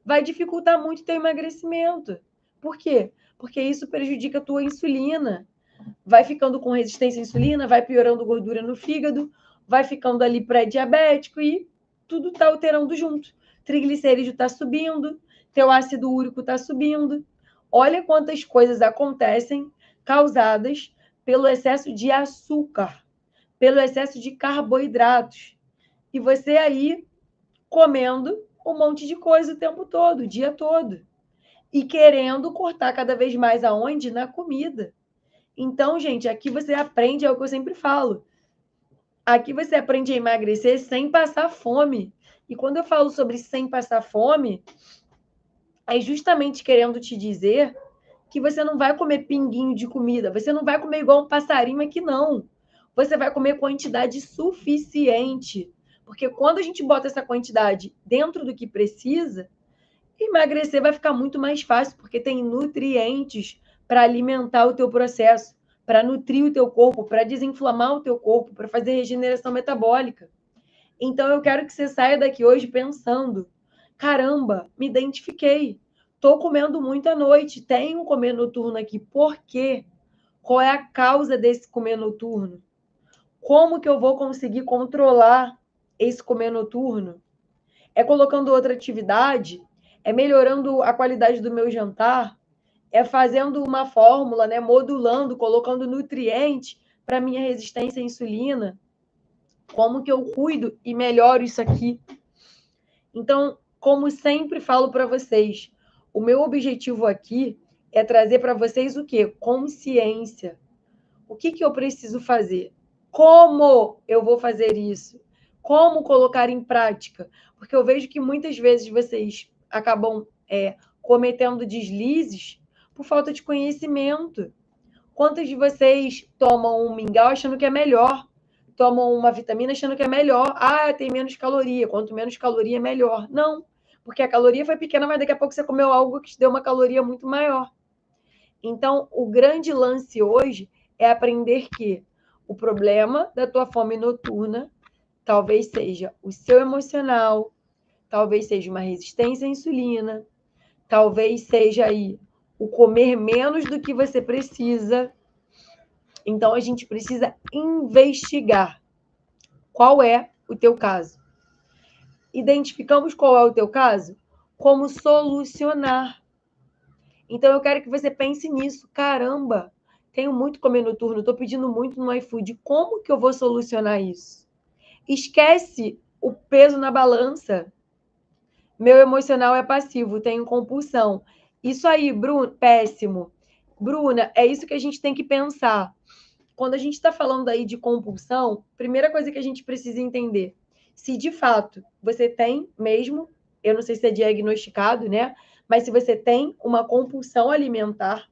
vai dificultar muito o teu emagrecimento. Por quê? Porque isso prejudica a tua insulina. Vai ficando com resistência à insulina, vai piorando gordura no fígado, vai ficando ali pré-diabético e tudo está alterando junto. Triglicerídeo está subindo, teu ácido úrico está subindo. Olha quantas coisas acontecem causadas pelo excesso de açúcar, pelo excesso de carboidratos. E você aí comendo um monte de coisa o tempo todo, o dia todo. E querendo cortar cada vez mais aonde? Na comida. Então, gente, aqui você aprende, é o que eu sempre falo. Aqui você aprende a emagrecer sem passar fome. E quando eu falo sobre sem passar fome, é justamente querendo te dizer que você não vai comer pinguinho de comida, você não vai comer igual um passarinho aqui, não. Você vai comer quantidade suficiente. Porque quando a gente bota essa quantidade dentro do que precisa, emagrecer vai ficar muito mais fácil, porque tem nutrientes para alimentar o teu processo, para nutrir o teu corpo, para desinflamar o teu corpo, para fazer regeneração metabólica. Então eu quero que você saia daqui hoje pensando: caramba, me identifiquei. Estou comendo muito à noite, tenho um comer noturno aqui. Por quê? Qual é a causa desse comer noturno? Como que eu vou conseguir controlar esse comer noturno? É colocando outra atividade? É melhorando a qualidade do meu jantar? É fazendo uma fórmula, né? Modulando, colocando nutrientes para minha resistência à insulina? Como que eu cuido e melhoro isso aqui? Então, como sempre falo para vocês, o meu objetivo aqui é trazer para vocês o quê? Consciência. O que eu preciso fazer? Como eu vou fazer isso? Como colocar em prática? Porque eu vejo que muitas vezes vocês acabam cometendo deslizes por falta de conhecimento. Quantos de vocês tomam um mingau achando que é melhor? Tomam uma vitamina achando que é melhor. Tem menos caloria. Quanto menos caloria, melhor. Não, porque a caloria foi pequena, mas daqui a pouco você comeu algo que te deu uma caloria muito maior. Então, o grande lance hoje é aprender que o problema da tua fome noturna talvez seja o seu emocional, talvez seja uma resistência à insulina, talvez seja aí o comer menos do que você precisa. Então, a gente precisa investigar qual é o teu caso. Identificamos qual é o teu caso? Como solucionar. Então, eu quero que você pense nisso. Caramba, tenho muito comer noturno, estou pedindo muito no iFood. Como que eu vou solucionar isso? Esquece o peso na balança. Meu emocional é passivo, tenho compulsão. Isso aí, Bruno, péssimo. Bruna, é isso que a gente tem que pensar. Quando a gente está falando aí de compulsão, primeira coisa que a gente precisa entender, se de fato você tem mesmo, eu não sei se é diagnosticado, né? Mas se você tem uma compulsão alimentar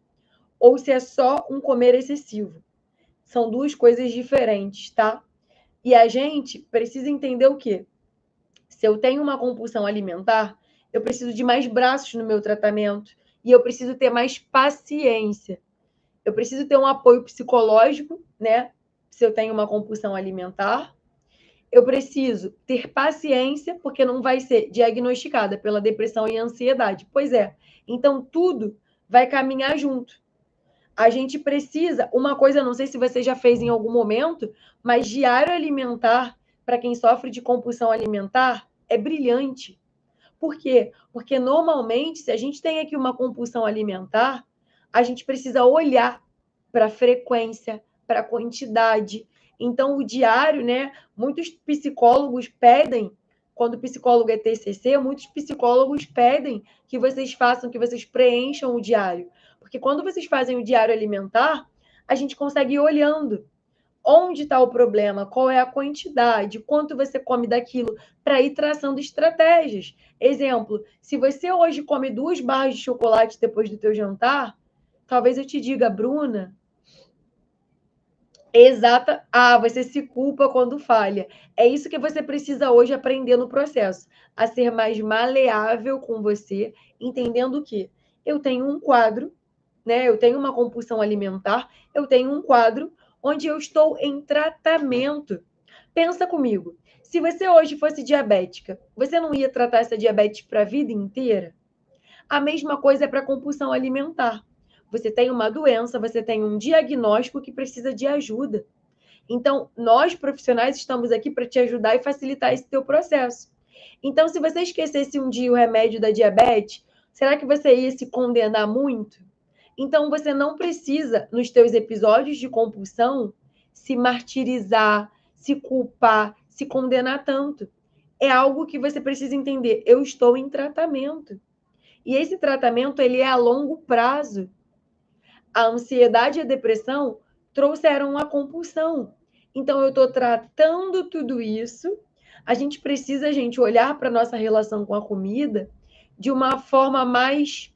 ou se é só um comer excessivo. São duas coisas diferentes, tá? E a gente precisa entender o quê? Se eu tenho uma compulsão alimentar, eu preciso de mais braços no meu tratamento e eu preciso ter mais paciência. Eu preciso ter um apoio psicológico, né? Se eu tenho uma compulsão alimentar. Eu preciso ter paciência, porque não vai ser diagnosticada pela depressão e ansiedade. Pois é. Então, tudo vai caminhar junto. A gente precisa, uma coisa, não sei se você já fez em algum momento, mas diário alimentar, para quem sofre de compulsão alimentar, é brilhante. Por quê? Porque normalmente, se a gente tem aqui uma compulsão alimentar, a gente precisa olhar para a frequência, para a quantidade. Então, o diário, né? Muitos psicólogos pedem, quando o psicólogo é TCC, muitos psicólogos pedem que vocês façam, que vocês preencham o diário. Porque quando vocês fazem o diário alimentar, a gente consegue ir olhando onde está o problema, qual é a quantidade, quanto você come daquilo, para ir traçando estratégias. Exemplo, se você hoje come 2 barras de chocolate depois do teu jantar, talvez eu te diga, Bruna, exata, você se culpa quando falha. É isso que você precisa hoje aprender no processo, a ser mais maleável com você, entendendo que eu tenho um quadro, né? Eu tenho uma compulsão alimentar, eu tenho um quadro onde eu estou em tratamento. Pensa comigo, se você hoje fosse diabética, você não ia tratar essa diabetes para a vida inteira? A mesma coisa é para a compulsão alimentar. Você tem uma doença, você tem um diagnóstico que precisa de ajuda. Então, nós profissionais estamos aqui para te ajudar e facilitar esse teu processo. Então, se você esquecesse um dia o remédio da diabetes, será que você ia se condenar muito? Então, você não precisa, nos teus episódios de compulsão, se martirizar, se culpar, se condenar tanto. É algo que você precisa entender. Eu estou em tratamento. E esse tratamento, ele é a longo prazo. A ansiedade e a depressão trouxeram a compulsão. Então, eu estou tratando tudo isso. A gente precisa, gente, olhar para a nossa relação com a comida de uma forma mais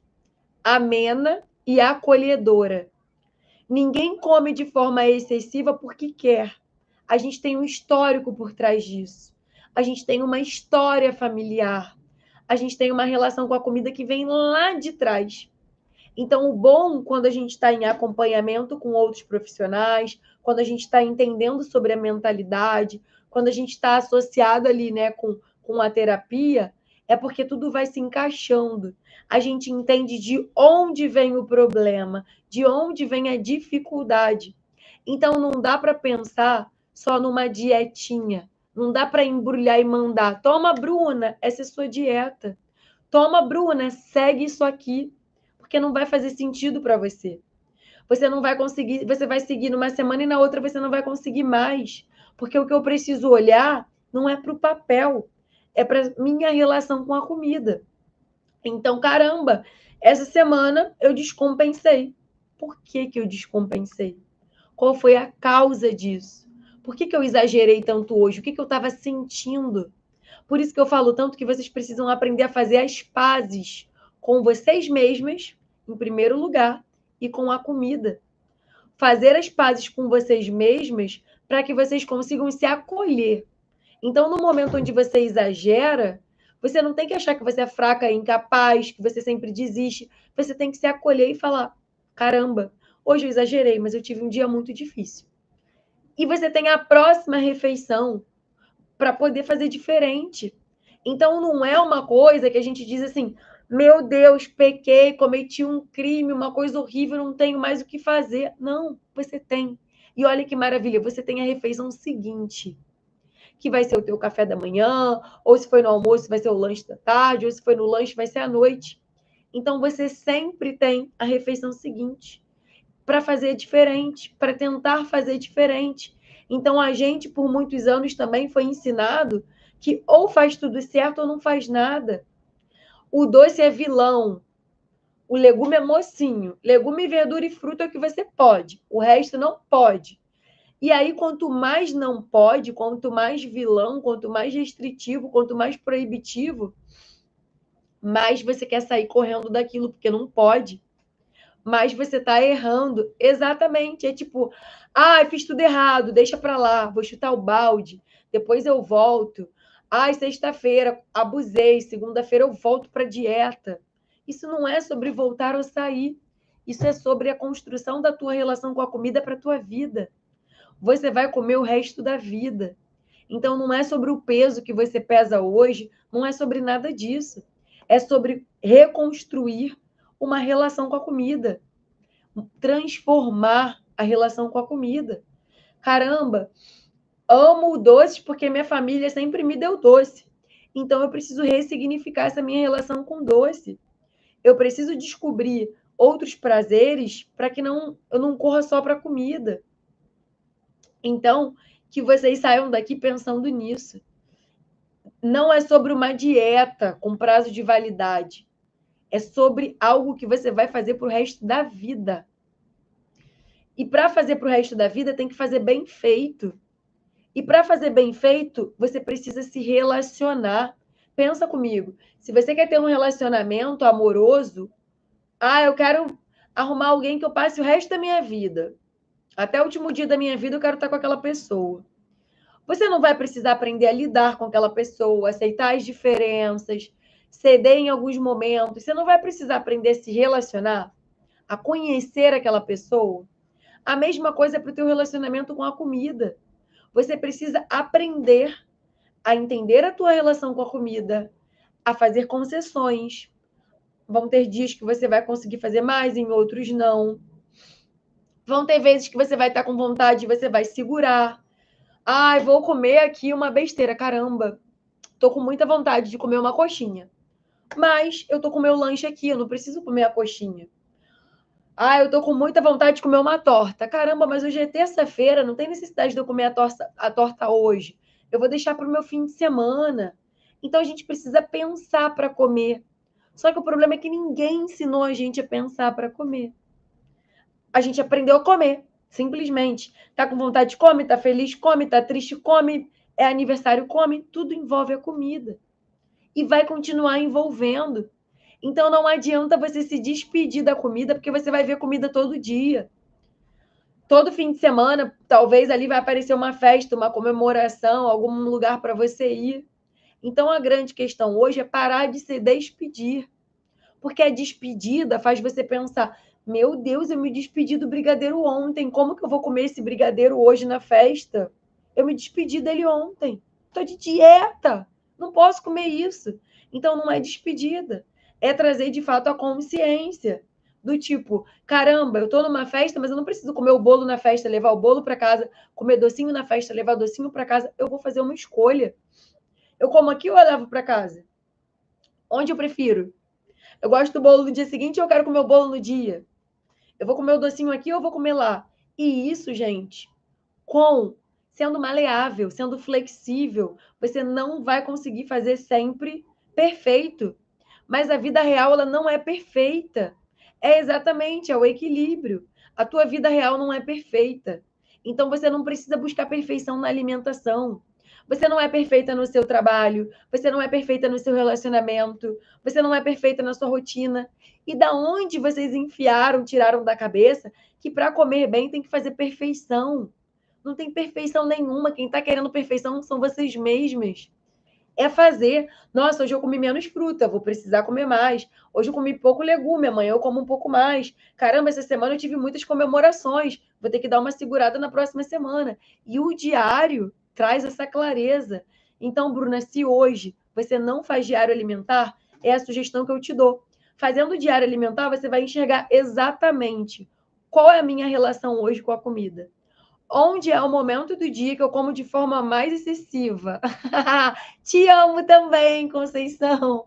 amena e acolhedora. Ninguém come de forma excessiva porque quer. A gente tem um histórico por trás disso. A gente tem uma história familiar. A gente tem uma relação com a comida que vem lá de trás. Então, o bom quando a gente está em acompanhamento com outros profissionais, quando a gente está entendendo sobre a mentalidade, quando a gente está associado ali, né, com a terapia, é porque tudo vai se encaixando. A gente entende de onde vem o problema, de onde vem a dificuldade. Então, não dá para pensar só numa dietinha. Não dá para embrulhar e mandar. Toma, Bruna, essa é sua dieta. Toma, Bruna, segue isso aqui, porque não vai fazer sentido para você. Você não vai conseguir, você vai seguir numa semana e na outra você não vai conseguir mais, porque o que eu preciso olhar não é para o papel, é para minha relação com a comida. Então, caramba, essa semana eu descompensei. Por que que eu descompensei? Qual foi a causa disso? Por que que eu exagerei tanto hoje? O que que eu estava sentindo? Por isso que eu falo tanto que vocês precisam aprender a fazer as pazes com vocês mesmas, em primeiro lugar, e com a comida. Fazer as pazes com vocês mesmas para que vocês consigam se acolher. Então, no momento onde você exagera, você não tem que achar que você é fraca, incapaz, que você sempre desiste. Você tem que se acolher e falar: caramba, hoje eu exagerei, mas eu tive um dia muito difícil. E você tem a próxima refeição para poder fazer diferente. Então, não é uma coisa que a gente diz assim, meu Deus, pequei, cometi um crime, uma coisa horrível, não tenho mais o que fazer. Não, você tem. E olha que maravilha, você tem a refeição seguinte, que vai ser o teu café da manhã, ou se foi no almoço, vai ser o lanche da tarde, ou se foi no lanche, vai ser à noite. Então, você sempre tem a refeição seguinte para fazer diferente, para tentar fazer diferente. Então, a gente, por muitos anos, também foi ensinado que ou faz tudo certo ou não faz nada. O doce é vilão, o legume é mocinho. Legume, verdura e fruta é o que você pode, o resto não pode. E aí, quanto mais não pode, quanto mais vilão, quanto mais restritivo, quanto mais proibitivo, mais você quer sair correndo daquilo, porque não pode. Mas você está errando. Exatamente. É tipo, fiz tudo errado, deixa para lá, vou chutar o balde, depois eu volto. Sexta-feira, abusei, segunda-feira eu volto para a dieta. Isso não é sobre voltar ou sair. Isso é sobre a construção da tua relação com a comida para a tua vida. Você vai comer o resto da vida. Então, não é sobre o peso que você pesa hoje, não é sobre nada disso. É sobre reconstruir uma relação com a comida, transformar a relação com a comida. Caramba, amo doces porque minha família sempre me deu doce. Então, eu preciso ressignificar essa minha relação com doce. Eu preciso descobrir outros prazeres para que eu não corra só para a comida. Então, que vocês saiam daqui pensando nisso. Não é sobre uma dieta com prazo de validade. É sobre algo que você vai fazer para o resto da vida. E para fazer para o resto da vida, tem que fazer bem feito. E para fazer bem feito, você precisa se relacionar. Pensa comigo. Se você quer ter um relacionamento amoroso, eu quero arrumar alguém que eu passe o resto da minha vida. Até o último dia da minha vida, eu quero estar com aquela pessoa. Você não vai precisar aprender a lidar com aquela pessoa, aceitar as diferenças, ceder em alguns momentos. Você não vai precisar aprender a se relacionar, a conhecer aquela pessoa. A mesma coisa é para o teu relacionamento com a comida. Você precisa aprender a entender a tua relação com a comida, a fazer concessões. Vão ter dias que você vai conseguir fazer mais, em outros não. Vão ter vezes que você vai estar com vontade e você vai segurar. Vou comer aqui uma besteira, caramba. Tô com muita vontade de comer uma coxinha. Mas eu tô com meu lanche aqui, eu não preciso comer a coxinha. Eu tô com muita vontade de comer uma torta. Caramba, mas hoje é terça-feira, não tem necessidade de eu comer a torta hoje. Eu vou deixar para o meu fim de semana. Então a gente precisa pensar para comer. Só que o problema é que ninguém ensinou a gente a pensar para comer. A gente aprendeu a comer, simplesmente. Tá com vontade, come, tá feliz, come, tá triste, come, é aniversário, come. Tudo envolve a comida. E vai continuar envolvendo. Então não adianta você se despedir da comida, porque você vai ver comida todo dia. Todo fim de semana, talvez ali vai aparecer uma festa, uma comemoração, algum lugar para você ir. Então a grande questão hoje é parar de se despedir. Porque a despedida faz você pensar: meu Deus, eu me despedi do brigadeiro ontem, como que eu vou comer esse brigadeiro hoje na festa? Eu me despedi dele ontem. Estou de dieta, não posso comer isso. Então não é despedida, é trazer de fato a consciência do tipo, caramba, eu estou numa festa, mas eu não preciso comer o bolo na festa, levar o bolo para casa, comer docinho na festa, levar docinho para casa. Eu vou fazer uma escolha. Eu como aqui ou eu levo para casa? Onde eu prefiro? Eu gosto do bolo no dia seguinte ou eu quero comer o bolo no dia? Eu vou comer o docinho aqui ou eu vou comer lá? E isso, gente, sendo maleável, sendo flexível, você não vai conseguir fazer sempre perfeito. Mas a vida real, ela não é perfeita. É exatamente, é o equilíbrio. A tua vida real não é perfeita. Então você não precisa buscar perfeição na alimentação. Você não é perfeita no seu trabalho, você não é perfeita no seu relacionamento, você não é perfeita na sua rotina. E da onde vocês enfiaram, tiraram da cabeça que para comer bem tem que fazer perfeição? Não tem perfeição nenhuma. Quem está querendo perfeição são vocês mesmos. É fazer. Nossa, hoje eu comi menos fruta, vou precisar comer mais. Hoje eu comi pouco legume, amanhã eu como um pouco mais. Caramba, essa semana eu tive muitas comemorações, vou ter que dar uma segurada na próxima semana. E o diário traz essa clareza. Então, Bruna, se hoje você não faz diário alimentar, é a sugestão que eu te dou. Fazendo diário alimentar, você vai enxergar exatamente qual é a minha relação hoje com a comida. Onde é o momento do dia que eu como de forma mais excessiva? Te amo também, Conceição.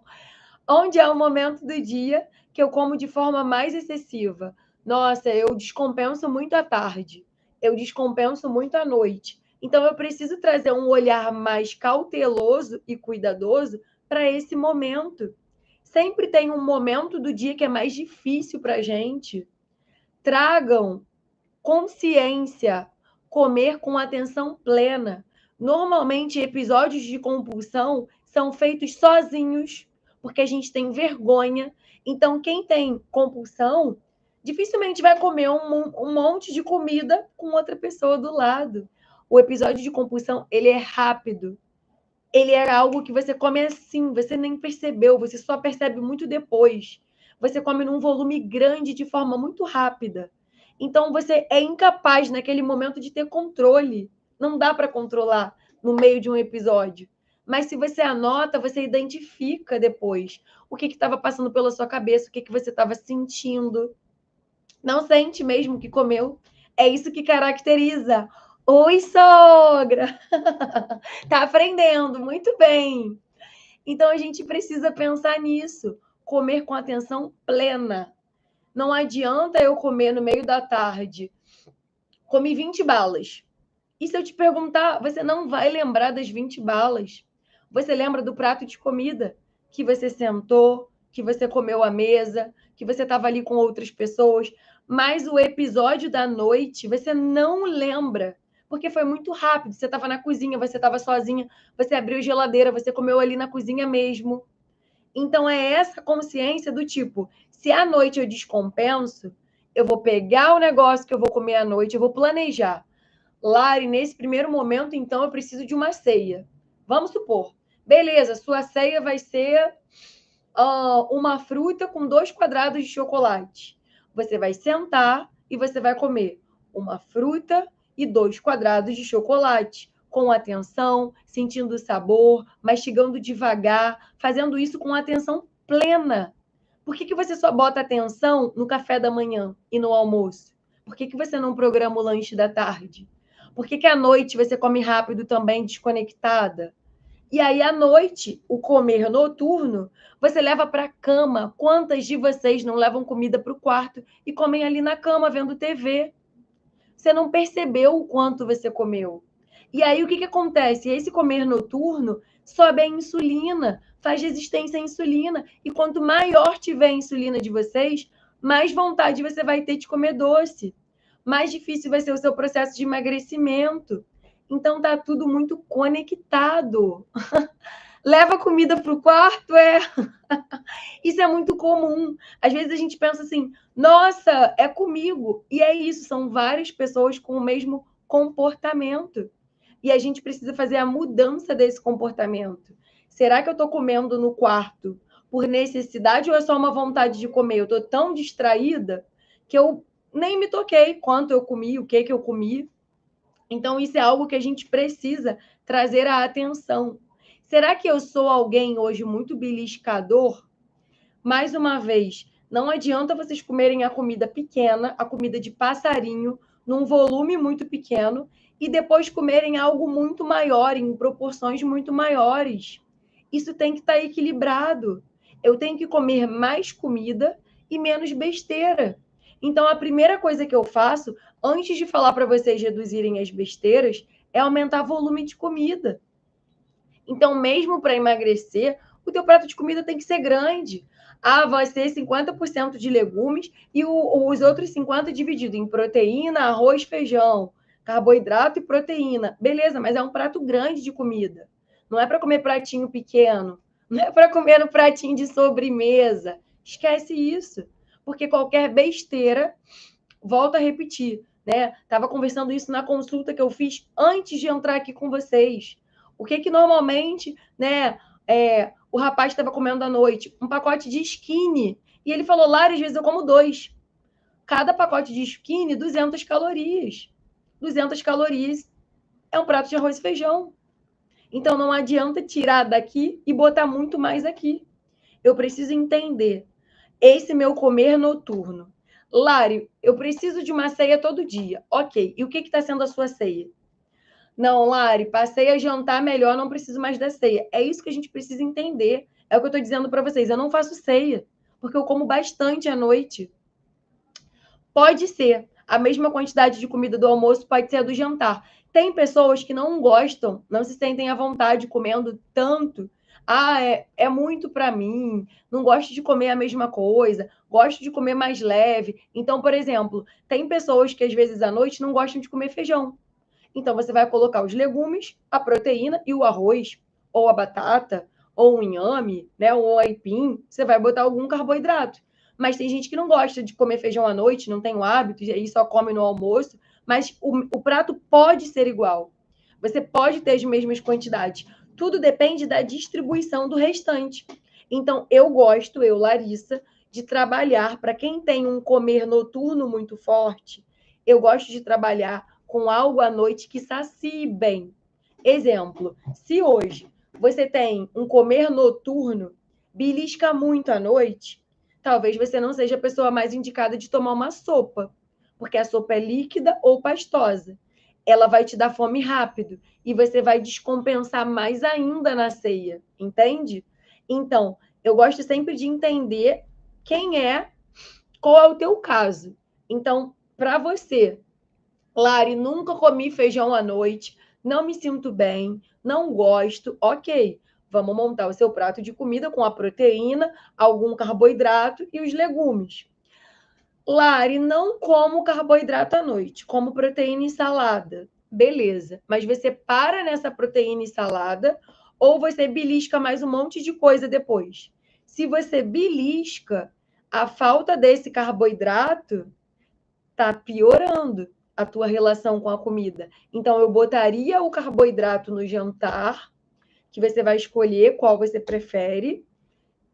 Onde é o momento do dia que eu como de forma mais excessiva? Nossa, eu descompenso muito à tarde. Eu descompenso muito à noite. Então, eu preciso trazer um olhar mais cauteloso e cuidadoso para esse momento. Sempre tem um momento do dia que é mais difícil para a gente. Tragam consciência, comer com atenção plena. Normalmente, episódios de compulsão são feitos sozinhos, porque a gente tem vergonha. Então, quem tem compulsão dificilmente vai comer um monte de comida com outra pessoa do lado. O episódio de compulsão, ele é rápido. Ele era algo que você come assim, você nem percebeu, você só percebe muito depois. Você come num volume grande de forma muito rápida. Então você é incapaz naquele momento de ter controle. Não dá para controlar no meio de um episódio. Mas se você anota, você identifica depois o que estava passando pela sua cabeça, o que você estava sentindo. Não sente mesmo que comeu. É isso que caracteriza. Oi, sogra! Tá aprendendo, muito bem. Então a gente precisa pensar nisso, comer com atenção plena. Não adianta eu comer no meio da tarde. Comi 20 balas. E se eu te perguntar, você não vai lembrar das 20 balas. Você lembra do prato de comida que você sentou, que você comeu à mesa, que você estava ali com outras pessoas, mas o episódio da noite você não lembra, porque foi muito rápido. Você estava na cozinha, você estava sozinha, você abriu a geladeira, você comeu ali na cozinha mesmo. Então é essa consciência do tipo, se à noite eu descompenso, eu vou pegar o negócio que eu vou comer à noite, eu vou planejar. Lari, nesse primeiro momento, então, eu preciso de uma ceia. Vamos supor. Beleza, sua ceia vai ser uma fruta com 2 quadrados de chocolate. Você vai sentar e você vai comer uma fruta e 2 quadrados de chocolate, com atenção, sentindo o sabor, mastigando devagar, fazendo isso com atenção plena. Por que você só bota atenção no café da manhã e no almoço? Por que você não programa o lanche da tarde? Por que à noite você come rápido também, desconectada? E aí, à noite, o comer noturno, você leva para a cama. Quantas de vocês não levam comida para o quarto e comem ali na cama, vendo TV? Você não percebeu o quanto você comeu. E aí, o que acontece? Esse comer noturno sobe a insulina, faz resistência à insulina. E quanto maior tiver a insulina de vocês, mais vontade você vai ter de comer doce. Mais difícil vai ser o seu processo de emagrecimento. Então, tá tudo muito conectado. Leva comida para o quarto, é. Isso é muito comum. Às vezes a gente pensa assim, nossa, é comigo. E é isso, são várias pessoas com o mesmo comportamento. E a gente precisa fazer a mudança desse comportamento. Será que eu estou comendo no quarto por necessidade ou é só uma vontade de comer? Eu estou tão distraída que eu nem me toquei quanto eu comi, o que eu comi. Então, isso é algo que a gente precisa trazer a atenção. Será que eu sou alguém hoje muito beliscador? Mais uma vez, não adianta vocês comerem a comida pequena, a comida de passarinho, num volume muito pequeno, e depois comerem algo muito maior, em proporções muito maiores. Isso tem que estar equilibrado. Eu tenho que comer mais comida e menos besteira. Então, a primeira coisa que eu faço, antes de falar para vocês reduzirem as besteiras, é aumentar o volume de comida. Então, mesmo para emagrecer, o teu prato de comida tem que ser grande. Ah, vai ser 50% de legumes e os outros 50% dividido em proteína, arroz, feijão, carboidrato e proteína. Beleza, mas é um prato grande de comida. Não é para comer pratinho pequeno. Não é para comer no pratinho de sobremesa. Esquece isso. Porque qualquer besteira, volto a repetir, né? Estava conversando isso na consulta que eu fiz antes de entrar aqui com vocês. O que normalmente, né, o rapaz estava comendo à noite? Um pacote de skinny. E ele falou, Lara, às vezes eu como 2. Cada pacote de skinny, 200 calorias. 200 calorias é um prato de arroz e feijão. Então, não adianta tirar daqui e botar muito mais aqui. Eu preciso entender esse meu comer noturno. Lari, eu preciso de uma ceia todo dia. Ok. E o que está sendo a sua ceia? Não, Lari, passei a jantar melhor, não preciso mais da ceia. É isso que a gente precisa entender. É o que eu estou dizendo para vocês. Eu não faço ceia, porque eu como bastante à noite. Pode ser. A mesma quantidade de comida do almoço pode ser a do jantar. Tem pessoas que não gostam, não se sentem à vontade comendo tanto. Ah, é muito para mim. Não gosto de comer a mesma coisa. Gosto de comer mais leve. Então, por exemplo, tem pessoas que às vezes à noite não gostam de comer feijão. Então, você vai colocar os legumes, a proteína e o arroz, ou a batata, ou um inhame, né, ou um aipim. Você vai botar algum carboidrato. Mas tem gente que não gosta de comer feijão à noite, não tem o hábito, e aí só come no almoço. Mas o prato pode ser igual. Você pode ter as mesmas quantidades. Tudo depende da distribuição do restante. Então, eu, Larissa, de trabalhar para quem tem um comer noturno muito forte. Eu gosto de trabalhar com algo à noite que sacie bem. Exemplo, se hoje você tem um comer noturno, belisca muito à noite, talvez você não seja a pessoa mais indicada de tomar uma sopa, porque a sopa é líquida ou pastosa. Ela vai te dar fome rápido e você vai descompensar mais ainda na ceia, entende? Então, eu gosto sempre de entender qual é o teu caso. Então, para você, Lari, nunca comi feijão à noite, não me sinto bem, não gosto. Ok, vamos montar o seu prato de comida com a proteína, algum carboidrato e os legumes. Lari, não como carboidrato à noite, como proteína e salada. Beleza, mas você para nessa proteína e salada ou você belisca mais um monte de coisa depois? Se você belisca, a falta desse carboidrato tá piorando a tua relação com a comida. Então, eu botaria o carboidrato no jantar, que você vai escolher qual você prefere,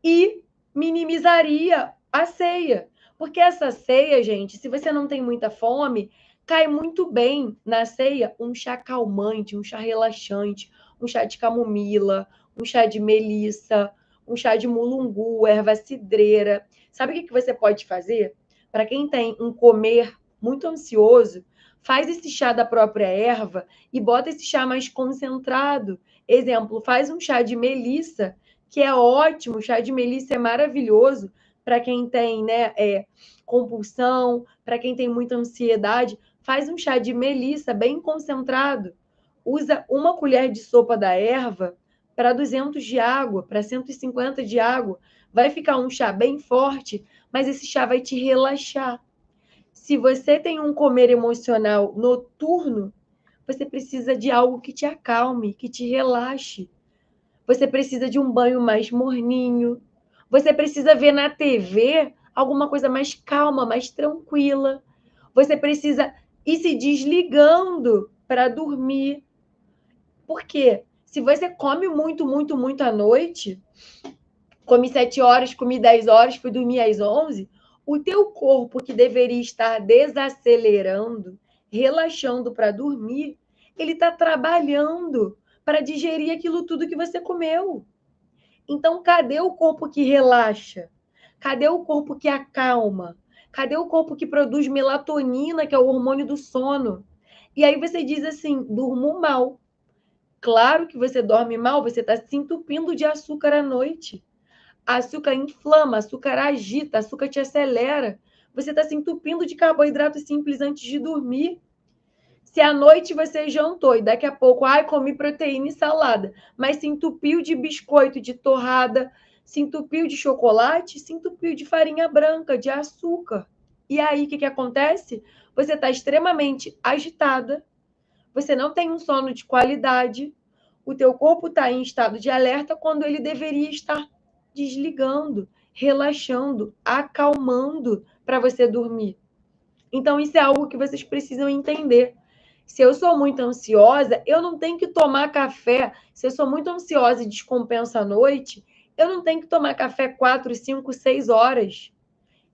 e minimizaria a ceia. Porque essa ceia, gente, se você não tem muita fome, cai muito bem na ceia um chá calmante, um chá relaxante, um chá de camomila, um chá de melissa, um chá de mulungu, erva cidreira. Sabe o que você pode fazer? Para quem tem um comer muito ansioso, faz esse chá da própria erva e bota esse chá mais concentrado. Exemplo, faz um chá de melissa, que é ótimo, o chá de melissa é maravilhoso para quem tem, né, compulsão, para quem tem muita ansiedade. Faz um chá de melissa bem concentrado. Usa uma colher de sopa da erva para 200 de água, para 150 de água. Vai ficar um chá bem forte, mas esse chá vai te relaxar. Se você tem um comer emocional noturno, você precisa de algo que te acalme, que te relaxe. Você precisa de um banho mais morninho. Você precisa ver na TV alguma coisa mais calma, mais tranquila. Você precisa ir se desligando para dormir. Por quê? Se você come muito, muito, muito à noite, come 7 horas, comi 10 horas, fui dormir às 11, o teu corpo que deveria estar desacelerando, relaxando para dormir, ele está trabalhando para digerir aquilo tudo que você comeu. Então, cadê o corpo que relaxa? Cadê o corpo que acalma? Cadê o corpo que produz melatonina, que é o hormônio do sono? E aí você diz assim: durmo mal. Claro que você dorme mal, você está se entupindo de açúcar à noite. Açúcar inflama, açúcar agita, açúcar te acelera. Você está se entupindo de carboidrato simples antes de dormir. Se à noite você jantou e daqui a pouco, ai, comi proteína e salada, mas se entupiu de biscoito, de torrada, se entupiu de chocolate, se entupiu de farinha branca, de açúcar. E aí, o que acontece? Você está extremamente agitada, você não tem um sono de qualidade, o teu corpo está em estado de alerta quando ele deveria estar desligando, relaxando, acalmando para você dormir. Então, isso é algo que vocês precisam entender. Se eu sou muito ansiosa, eu não tenho que tomar café. Se eu sou muito ansiosa e descompenso à noite, eu não tenho que tomar café 4, 5, 6 horas.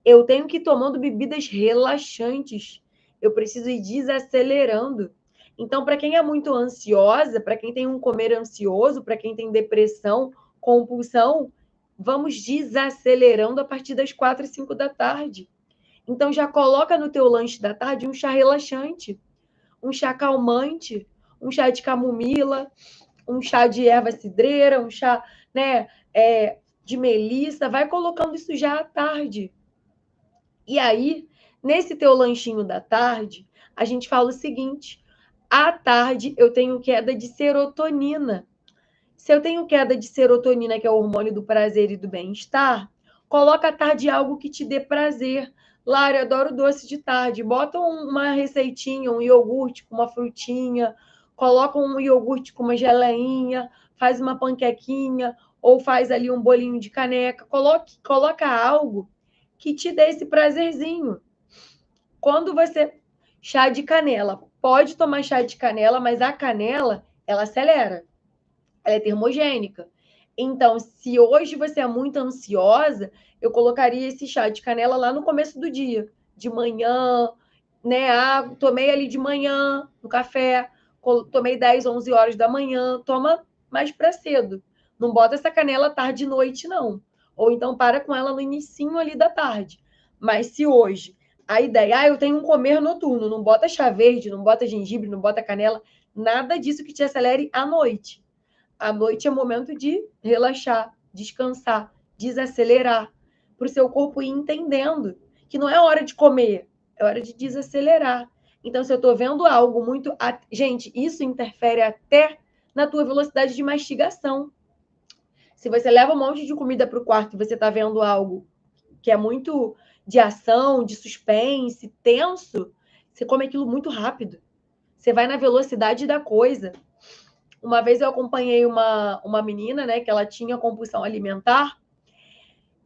Eu tenho que ir tomando bebidas relaxantes. Eu preciso ir desacelerando. Então, para quem é muito ansiosa, para quem tem um comer ansioso, para quem tem depressão, compulsão, vamos desacelerando a partir das 4 e 5 da tarde. Então, já coloca no teu lanche da tarde um chá relaxante, um chá calmante, um chá de camomila, um chá de erva cidreira, um chá, né, de melissa. Vai colocando isso já à tarde. E aí, nesse teu lanchinho da tarde, a gente fala o seguinte: à tarde eu tenho queda de serotonina. Se eu tenho queda de serotonina, que é o hormônio do prazer e do bem-estar, coloca à tarde algo que te dê prazer. Lara, eu adoro doce de tarde. Bota uma receitinha, um iogurte com uma frutinha, coloca um iogurte com uma geleinha, faz uma panquequinha ou faz ali um bolinho de caneca. Coloca algo que te dê esse prazerzinho. Quando você... Chá de canela. Pode tomar chá de canela, mas a canela, ela acelera. Ela é termogênica. Então, se hoje você é muito ansiosa, eu colocaria esse chá de canela lá no começo do dia, de manhã, né? Ah, tomei ali de manhã, no café, tomei 10, 11 horas da manhã, toma mais para cedo. Não bota essa canela tarde e noite, não. Ou então para com ela no inicinho ali da tarde. Mas se hoje a ideia, eu tenho um comer noturno, não bota chá verde, não bota gengibre, não bota canela, nada disso que te acelere à noite. À noite é momento de relaxar, descansar, desacelerar, para o seu corpo ir entendendo que não é hora de comer, é hora de desacelerar. Então, se eu estou vendo algo muito... Gente, isso interfere até na tua velocidade de mastigação. Se você leva um monte de comida para o quarto e você está vendo algo que é muito de ação, de suspense, tenso, você come aquilo muito rápido. Você vai na velocidade da coisa. Uma vez eu acompanhei uma menina, né, que ela tinha compulsão alimentar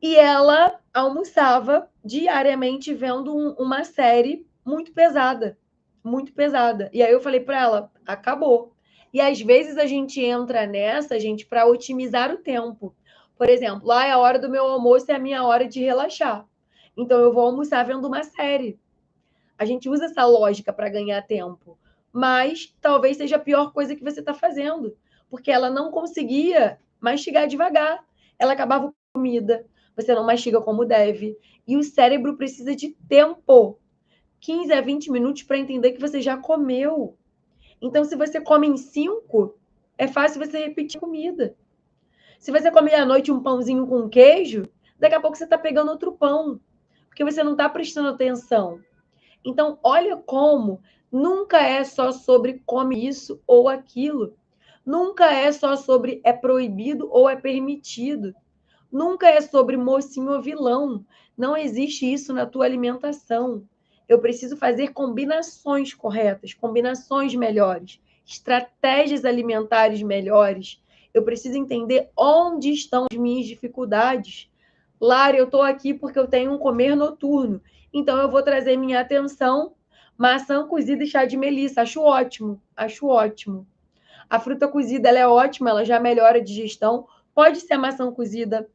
e ela almoçava diariamente vendo uma série muito pesada, muito pesada. E aí eu falei para ela, acabou. E às vezes a gente entra nessa, gente, para otimizar o tempo. Por exemplo, lá é a hora do meu almoço e é a minha hora de relaxar. Então eu vou almoçar vendo uma série. A gente usa essa lógica para ganhar tempo, mas talvez seja a pior coisa que você está fazendo, porque ela não conseguia mastigar devagar. Ela acabava com comida, você não mastiga como deve, e o cérebro precisa de tempo, 15 a 20 minutos para entender que você já comeu. Então, se você come em 5, é fácil você repetir comida. Se você comer à noite um pãozinho com queijo, daqui a pouco você está pegando outro pão, porque você não está prestando atenção. Então, olha como nunca é só sobre come isso ou aquilo. Nunca é só sobre é proibido ou é permitido. Nunca é sobre mocinho ou vilão. Não existe isso na tua alimentação. Eu preciso fazer combinações corretas, combinações melhores, estratégias alimentares melhores. Eu preciso entender onde estão as minhas dificuldades. Lara, eu estou aqui porque eu tenho um comer noturno. Então, eu vou trazer minha atenção maçã cozida e chá de melissa. Acho ótimo, acho ótimo. A fruta cozida ela é ótima, ela já melhora a digestão. Pode ser a maçã cozida,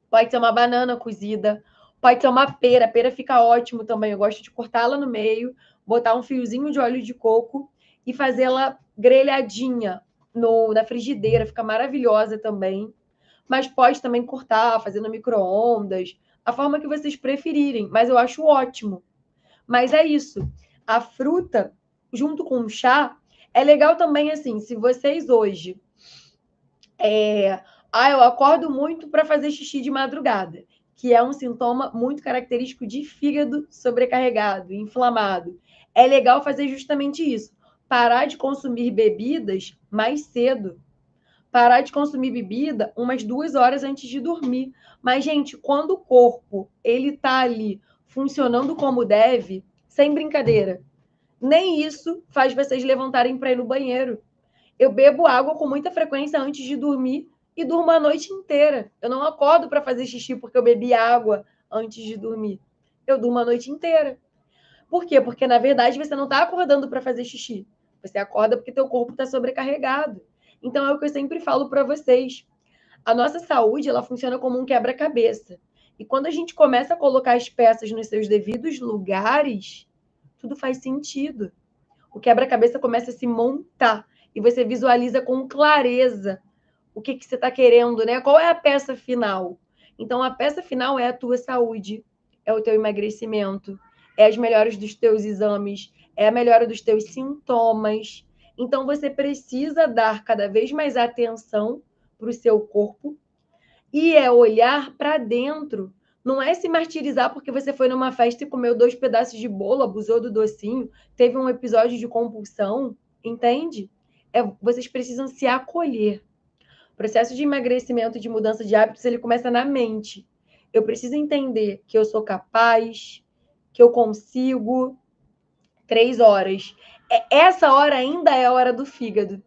pode ser uma banana cozida, pode ser uma pera. A pera fica ótimo também. Eu gosto de cortá-la no meio, botar um fiozinho de óleo de coco e fazê-la grelhadinha na frigideira. Fica maravilhosa também. Mas pode também cortar, fazer no micro-ondas, a forma que vocês preferirem. Mas eu acho ótimo. Mas é isso. A fruta, junto com o chá, é legal também, assim, se vocês hoje... eu acordo muito para fazer xixi de madrugada, que é um sintoma muito característico de fígado sobrecarregado, inflamado. É legal fazer justamente isso. Parar de consumir bebidas mais cedo. Parar de consumir bebida umas 2 horas antes de dormir. Mas, gente, quando o corpo ele tá ali funcionando como deve, sem brincadeira, nem isso faz vocês levantarem para ir no banheiro. Eu bebo água com muita frequência antes de dormir e durmo a noite inteira. Eu não acordo para fazer xixi porque eu bebi água antes de dormir. Eu durmo a noite inteira. Por quê? Porque, na verdade, você não está acordando para fazer xixi. Você acorda porque teu corpo está sobrecarregado. Então, é o que eu sempre falo para vocês. A nossa saúde, ela funciona como um quebra-cabeça. E quando a gente começa a colocar as peças nos seus devidos lugares, tudo faz sentido. O quebra-cabeça começa a se montar e você visualiza com clareza o que você está querendo, né? Qual é a peça final? Então, a peça final é a tua saúde, é o teu emagrecimento, é as melhoras dos teus exames, é a melhora dos teus sintomas. Então, você precisa dar cada vez mais atenção para o seu corpo e é olhar para dentro. Não é se martirizar porque você foi numa festa e comeu 2 pedaços de bolo, abusou do docinho, teve um episódio de compulsão, entende? Vocês precisam se acolher. O processo de emagrecimento e de mudança de hábitos, ele começa na mente. Eu preciso entender que eu sou capaz, que eu consigo. 3 horas. Essa hora ainda é a hora do fígado.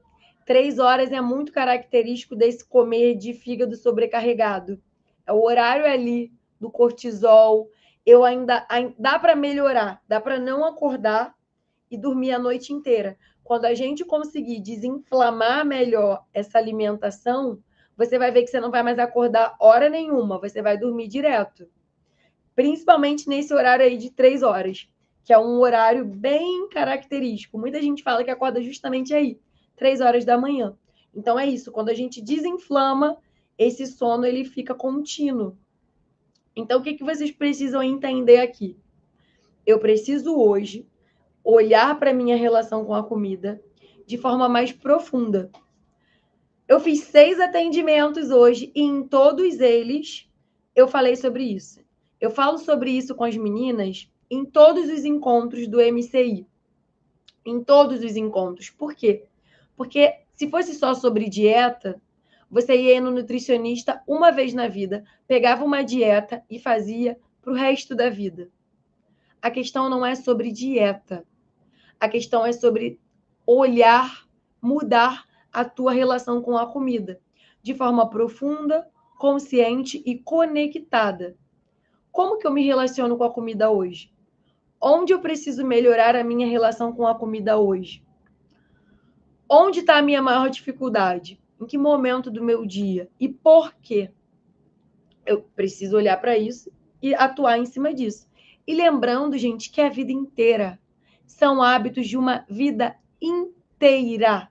3 horas é muito característico desse comer de fígado sobrecarregado. É o horário ali do cortisol. Eu ainda dá para melhorar, dá para não acordar e dormir a noite inteira. Quando a gente conseguir desinflamar melhor essa alimentação, você vai ver que você não vai mais acordar hora nenhuma, você vai dormir direto. Principalmente nesse horário aí de 3 horas, que é um horário bem característico. Muita gente fala que acorda justamente aí, 3 horas da manhã. Então é isso, quando a gente desinflama, esse sono ele fica contínuo. Então o que vocês precisam entender aqui? Eu preciso hoje olhar para a minha relação com a comida de forma mais profunda. Eu fiz 6 atendimentos hoje e em todos eles eu falei sobre isso. Eu falo sobre isso com as meninas em todos os encontros do MCI. Em todos os encontros. Por quê? Porque se fosse só sobre dieta, você ia no nutricionista uma vez na vida, pegava uma dieta e fazia para o resto da vida. A questão não é sobre dieta. A questão é sobre olhar, mudar a tua relação com a comida de forma profunda, consciente e conectada. Como que eu me relaciono com a comida hoje? Onde eu preciso melhorar a minha relação com a comida hoje? Onde está a minha maior dificuldade? Em que momento do meu dia? E por quê? Eu preciso olhar para isso e atuar em cima disso. E lembrando, gente, que a vida inteira são hábitos de uma vida inteira.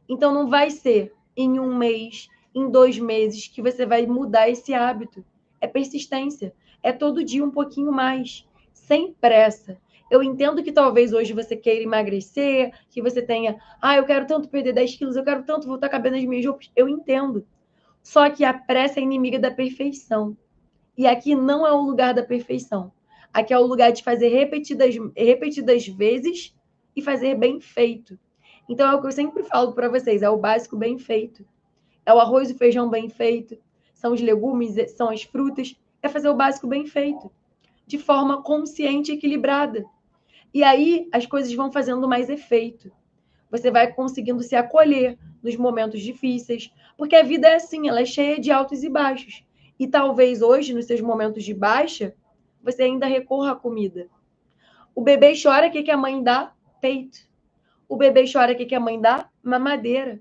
Então, não vai ser em 1 mês, em 2 meses, que você vai mudar esse hábito. É persistência. É todo dia um pouquinho mais, sem pressa. Eu entendo que talvez hoje você queira emagrecer, que você tenha, eu quero tanto perder 10 quilos, eu quero tanto voltar a caber nas minhas roupas. Eu entendo. Só que a pressa é inimiga da perfeição. E aqui não é o lugar da perfeição. Aqui é o lugar de fazer repetidas vezes e fazer bem feito. Então, é o que eu sempre falo para vocês, é o básico bem feito. É o arroz e feijão bem feito, são os legumes, são as frutas. É fazer o básico bem feito, de forma consciente e equilibrada. E aí, as coisas vão fazendo mais efeito. Você vai conseguindo se acolher nos momentos difíceis, porque a vida é assim, ela é cheia de altos e baixos. E talvez hoje, nos seus momentos de baixa, você ainda recorra à comida. O bebê chora, o que a mãe dá? Peito. O bebê chora, o que a mãe dá? Mamadeira.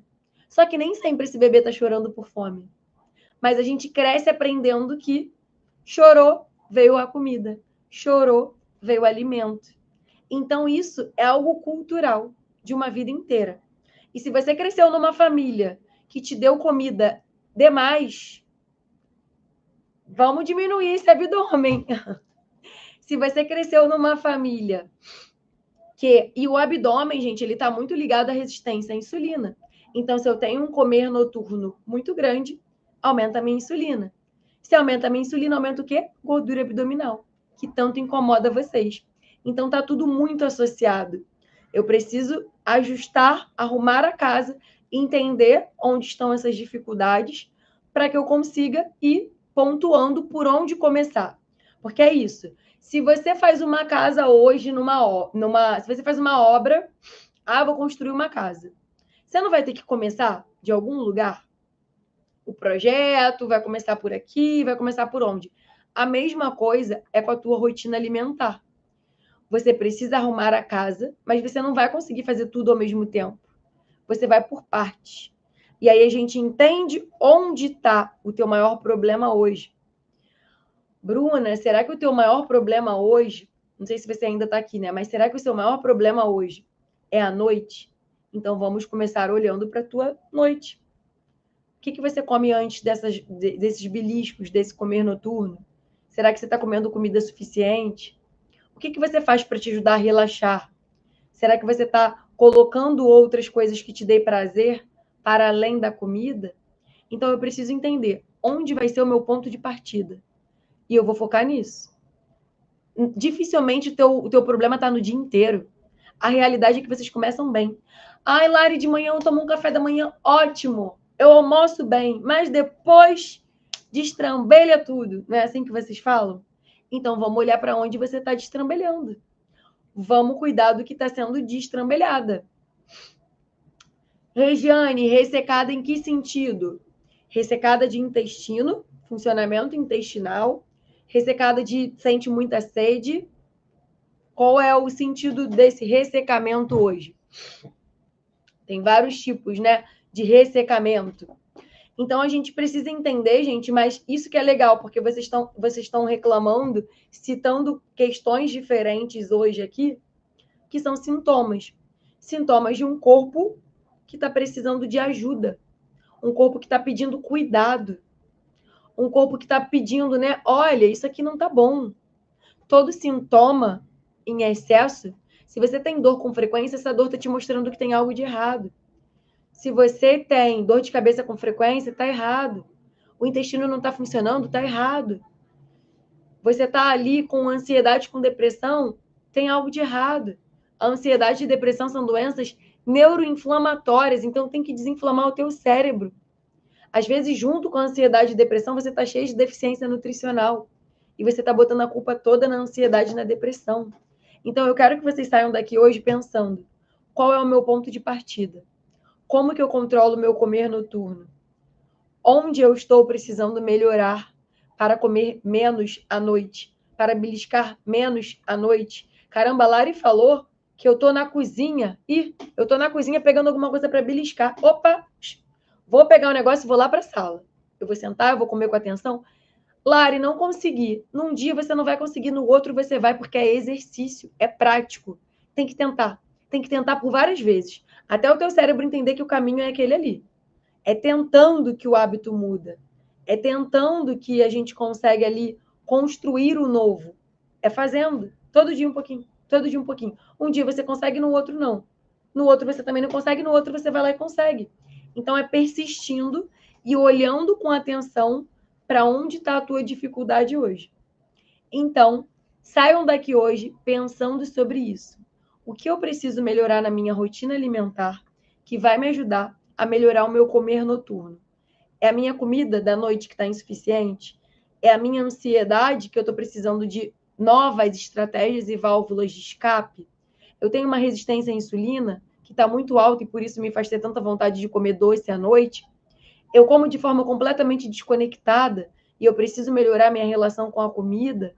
Só que nem sempre esse bebê está chorando por fome. Mas a gente cresce aprendendo que chorou, veio a comida. Chorou, veio o alimento. Então, isso é algo cultural de uma vida inteira. E se você cresceu numa família que te deu comida demais, vamos diminuir esse abdômen. Se você cresceu numa família e o abdômen, gente, ele está muito ligado à resistência à insulina. Então, se eu tenho um comer noturno muito grande, aumenta a minha insulina. Se aumenta a minha insulina, aumenta o quê? Gordura abdominal, que tanto incomoda vocês. Então, tá tudo muito associado. Eu preciso ajustar, arrumar a casa, entender onde estão essas dificuldades, para que eu consiga ir pontuando por onde começar. Porque é isso. Se você faz uma casa hoje se você faz uma obra, vou construir uma casa. Você não vai ter que começar de algum lugar? O projeto vai começar por aqui, vai começar por onde? A mesma coisa é com a tua rotina alimentar. Você precisa arrumar a casa, mas você não vai conseguir fazer tudo ao mesmo tempo. Você vai por partes. E aí a gente entende onde está o teu maior problema hoje. Bruna, será que o teu maior problema hoje, não sei se você ainda está aqui, né? Mas será que o seu maior problema hoje é a noite, então vamos começar olhando para a tua noite. O que você come antes desses beliscos, desse comer noturno? Será que você está comendo comida suficiente? O que você faz para te ajudar a relaxar? Será que você está colocando outras coisas que te dê prazer para além da comida? Então eu preciso entender onde vai ser o meu ponto de partida. E eu vou focar nisso. Dificilmente o teu problema está no dia inteiro. A realidade é que vocês começam bem. Ai, Lari, de manhã eu tomo um café da manhã ótimo. Eu almoço bem, mas depois destrambelha tudo. Não é assim que vocês falam? Então vamos olhar para onde você está destrambelhando. Vamos cuidar do que está sendo destrambelhada. Regiane, ressecada em que sentido? Ressecada de intestino, funcionamento intestinal, ressecada de sente muita sede. Qual é o sentido desse ressecamento hoje? Tem vários tipos, né, de ressecamento. Então a gente precisa entender, gente, mas isso que é legal, porque vocês estão reclamando, citando questões diferentes hoje aqui, que são sintomas. Sintomas de um corpo que está precisando de ajuda. Um corpo que está pedindo cuidado. Um corpo que está pedindo, né? Olha, isso aqui não está bom. Todo sintoma em excesso, se você tem dor com frequência, essa dor está te mostrando que tem algo de errado. Se você tem dor de cabeça com frequência, está errado. O intestino não está funcionando, está errado. Você está ali com ansiedade, com depressão, tem algo de errado. A ansiedade e a depressão são doenças neuroinflamatórias, então tem que desinflamar o teu cérebro. Às vezes, junto com a ansiedade e depressão, você está cheio de deficiência nutricional. E você está botando a culpa toda na ansiedade e na depressão. Então, eu quero que vocês saiam daqui hoje pensando: qual é o meu ponto de partida? Como que eu controlo o meu comer noturno? Onde eu estou precisando melhorar para comer menos à noite? Para beliscar menos à noite? Caramba, a Lari falou que eu estou na cozinha. Ih, eu estou na cozinha pegando alguma coisa para beliscar. Opa! Vou pegar o negócio e vou lá para a sala. Eu vou sentar, eu vou comer com atenção. Lari, não consegui. Num dia você não vai conseguir, no outro você vai, porque é exercício, é prático. Tem que tentar. Tem que tentar por várias vezes. Até o teu cérebro entender que o caminho é aquele ali. É tentando que o hábito muda. É tentando que a gente consegue ali construir o novo. É fazendo. Todo dia um pouquinho. Todo dia um pouquinho. Um dia você consegue, no outro não. No outro você também não consegue, no outro você vai lá e consegue. Então é persistindo e olhando com atenção para onde está a tua dificuldade hoje. Então, saiam daqui hoje pensando sobre isso. O que eu preciso melhorar na minha rotina alimentar que vai me ajudar a melhorar o meu comer noturno? É a minha comida da noite que está insuficiente? É a minha ansiedade que eu estou precisando de novas estratégias e válvulas de escape? Eu tenho uma resistência à insulina que está muito alta e por isso me faz ter tanta vontade de comer doce à noite? Eu como de forma completamente desconectada e eu preciso melhorar minha relação com a comida?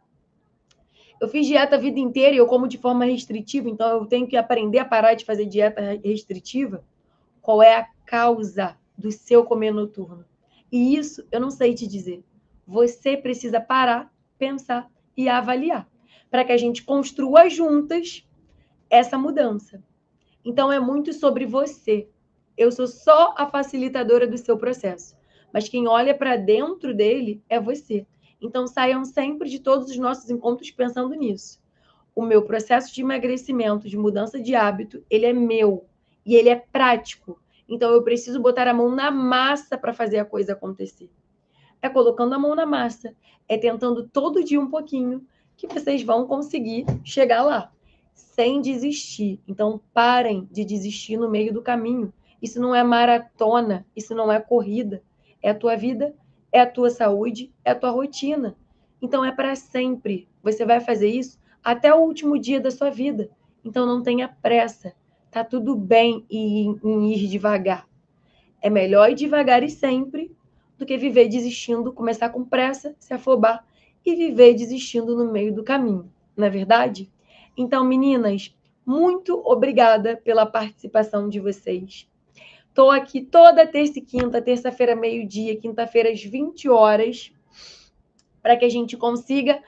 Eu fiz dieta a vida inteira e eu como de forma restritiva, então eu tenho que aprender a parar de fazer dieta restritiva? Qual é a causa do seu comer noturno? E isso eu não sei te dizer. Você precisa parar, pensar e avaliar, para que a gente construa juntas essa mudança. Então é muito sobre você. Eu sou só a facilitadora do seu processo, mas quem olha para dentro dele é você. Então saiam sempre de todos os nossos encontros pensando nisso. O meu processo de emagrecimento, de mudança de hábito, ele é meu e ele é prático. Então eu preciso botar a mão na massa para fazer a coisa acontecer. É colocando a mão na massa, é tentando todo dia um pouquinho que vocês vão conseguir chegar lá, sem desistir. Então parem de desistir no meio do caminho. Isso não é maratona, isso não é corrida. É a tua vida, é a tua saúde, é a tua rotina. Então é para sempre. Você vai fazer isso até o último dia da sua vida. Então não tenha pressa. Tá tudo bem em ir devagar. É melhor ir devagar e sempre do que viver desistindo, começar com pressa, se afobar e viver desistindo no meio do caminho. Não é verdade? Então, meninas, muito obrigada pela participação de vocês. Estou aqui toda terça e quinta, terça-feira, meio-dia, quinta-feira, às 20 horas, para que a gente consiga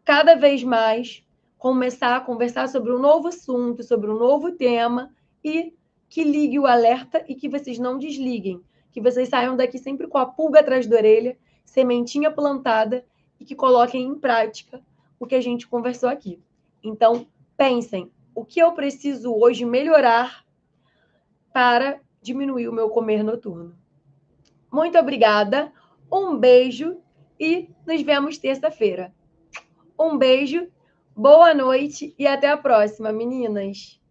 cada vez mais começar a conversar sobre um novo assunto, sobre um novo tema e que ligue o alerta e que vocês não desliguem, que vocês saiam daqui sempre com a pulga atrás da orelha, sementinha plantada e que coloquem em prática o que a gente conversou aqui. Então, pensem, o que eu preciso hoje melhorar para diminuir o meu comer noturno? Muito obrigada, um beijo e nos vemos terça-feira. Um beijo, boa noite e até a próxima, meninas!